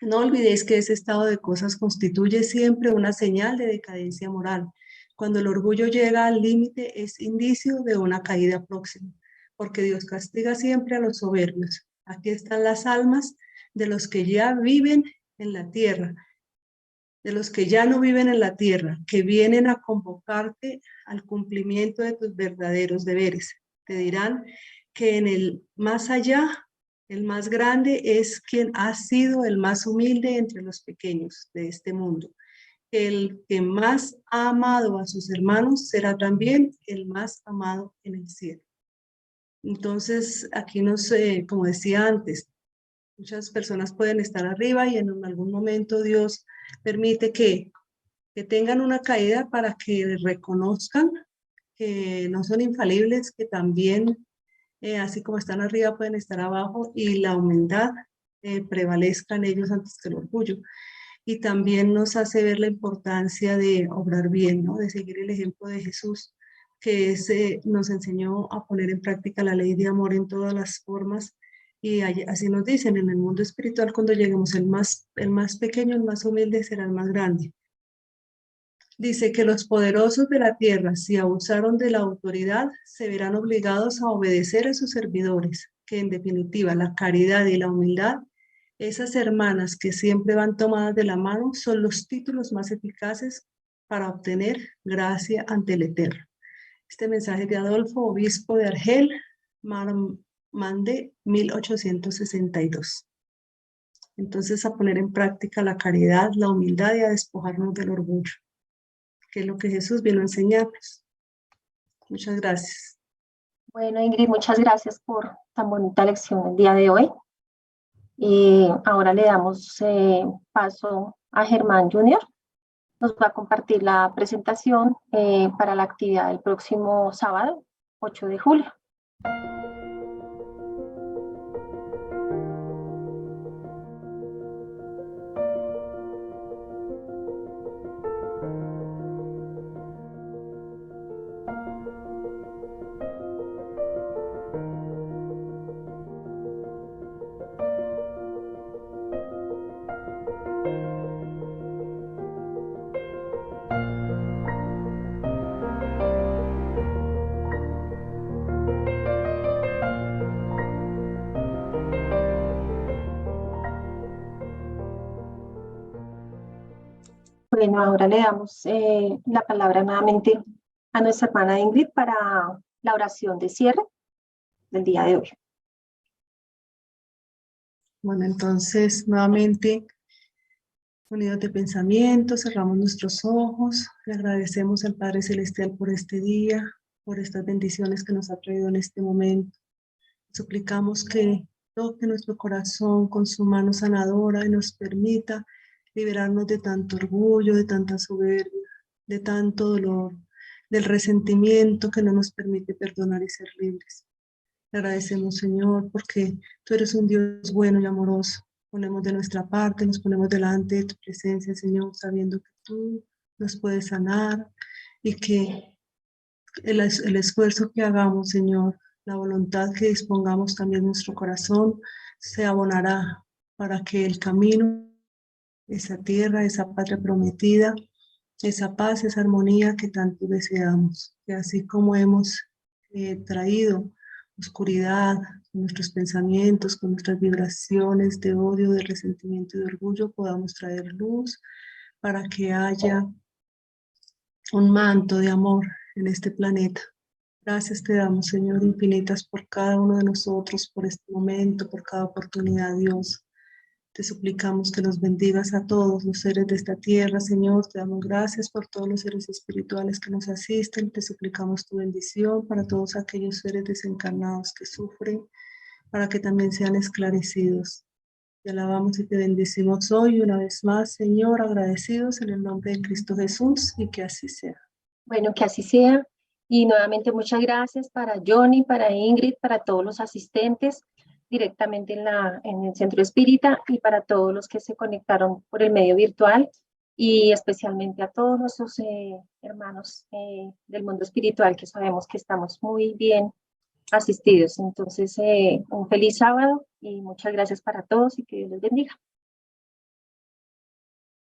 S2: No olvidéis que ese estado de cosas constituye siempre una señal de decadencia moral. Cuando el orgullo llega al límite es indicio de una caída próxima, porque Dios castiga siempre a los soberbios. Aquí están las almas de los que ya viven en la tierra, de los que ya no viven en la tierra, que vienen a convocarte al cumplimiento de tus verdaderos deberes. Te dirán que en el más allá, el más grande es quien ha sido el más humilde entre los pequeños de este mundo. El que más ha amado a sus hermanos será también el más amado en el cielo. Entonces, aquí como decía antes, muchas personas pueden estar arriba y en algún momento Dios permite que tengan una caída para que reconozcan que no son infalibles, que también así como están arriba pueden estar abajo, y la humildad prevalezca en ellos antes que el orgullo. Y también nos hace ver la importancia de obrar bien, ¿no? De seguir el ejemplo de Jesús, que nos enseñó a poner en práctica la ley de amor en todas las formas. Y así nos dicen, en el mundo espiritual, cuando lleguemos, el más pequeño, el más humilde será el más grande. Dice que los poderosos de la tierra, si abusaron de la autoridad, se verán obligados a obedecer a sus servidores, que en definitiva la caridad y la humildad, esas hermanas que siempre van tomadas de la mano, son los títulos más eficaces para obtener gracia ante el Eterno. Este mensaje de Adolfo, obispo de Argel, Mande 1862. Entonces, a poner en práctica la caridad, la humildad y a despojarnos del orgullo, que es lo que Jesús vino a enseñarnos. Muchas gracias.
S1: Bueno, Ingrid, muchas gracias por tan bonita lección el día de hoy. Ahora le damos paso a Germán Junior. Nos va a compartir la presentación para la actividad del próximo sábado, 8 de julio. Bueno, ahora le damos la palabra nuevamente a nuestra hermana Ingrid para la oración de cierre del día de hoy.
S2: Bueno, entonces, nuevamente, unidos de pensamiento, cerramos nuestros ojos, le agradecemos al Padre Celestial por este día, por estas bendiciones que nos ha traído en este momento. Suplicamos que toque nuestro corazón con su mano sanadora y nos permita liberarnos de tanto orgullo, de tanta soberbia, de tanto dolor, del resentimiento que no nos permite perdonar y ser libres. Te agradecemos, Señor, porque tú eres un Dios bueno y amoroso. Ponemos de nuestra parte, nos ponemos delante de tu presencia, Señor, sabiendo que tú nos puedes sanar y que el esfuerzo que hagamos, Señor, la voluntad que dispongamos también en nuestro corazón, se abonará para que el camino, esa tierra, esa patria prometida, esa paz, esa armonía que tanto deseamos, que así como hemos traído oscuridad con nuestros pensamientos, con nuestras vibraciones de odio, de resentimiento y de orgullo, podamos traer luz para que haya un manto de amor en este planeta. Gracias te damos, Señor, infinitas por cada uno de nosotros, por este momento, por cada oportunidad, Dios. Te suplicamos que nos bendigas a todos los seres de esta tierra, Señor. Te damos gracias por todos los seres espirituales que nos asisten. Te suplicamos tu bendición para todos aquellos seres desencarnados que sufren, para que también sean esclarecidos. Te alabamos y te bendecimos hoy una vez más, Señor, agradecidos en el nombre de Cristo Jesús, y que así sea.
S1: Bueno, que así sea. Y nuevamente muchas gracias para Johnny, para Ingrid, para todos los asistentes directamente en el Centro Espírita y para todos los que se conectaron por el medio virtual y especialmente a todos nuestros hermanos del mundo espiritual que sabemos que estamos muy bien asistidos. Entonces, un feliz sábado y muchas gracias para todos y que Dios les bendiga.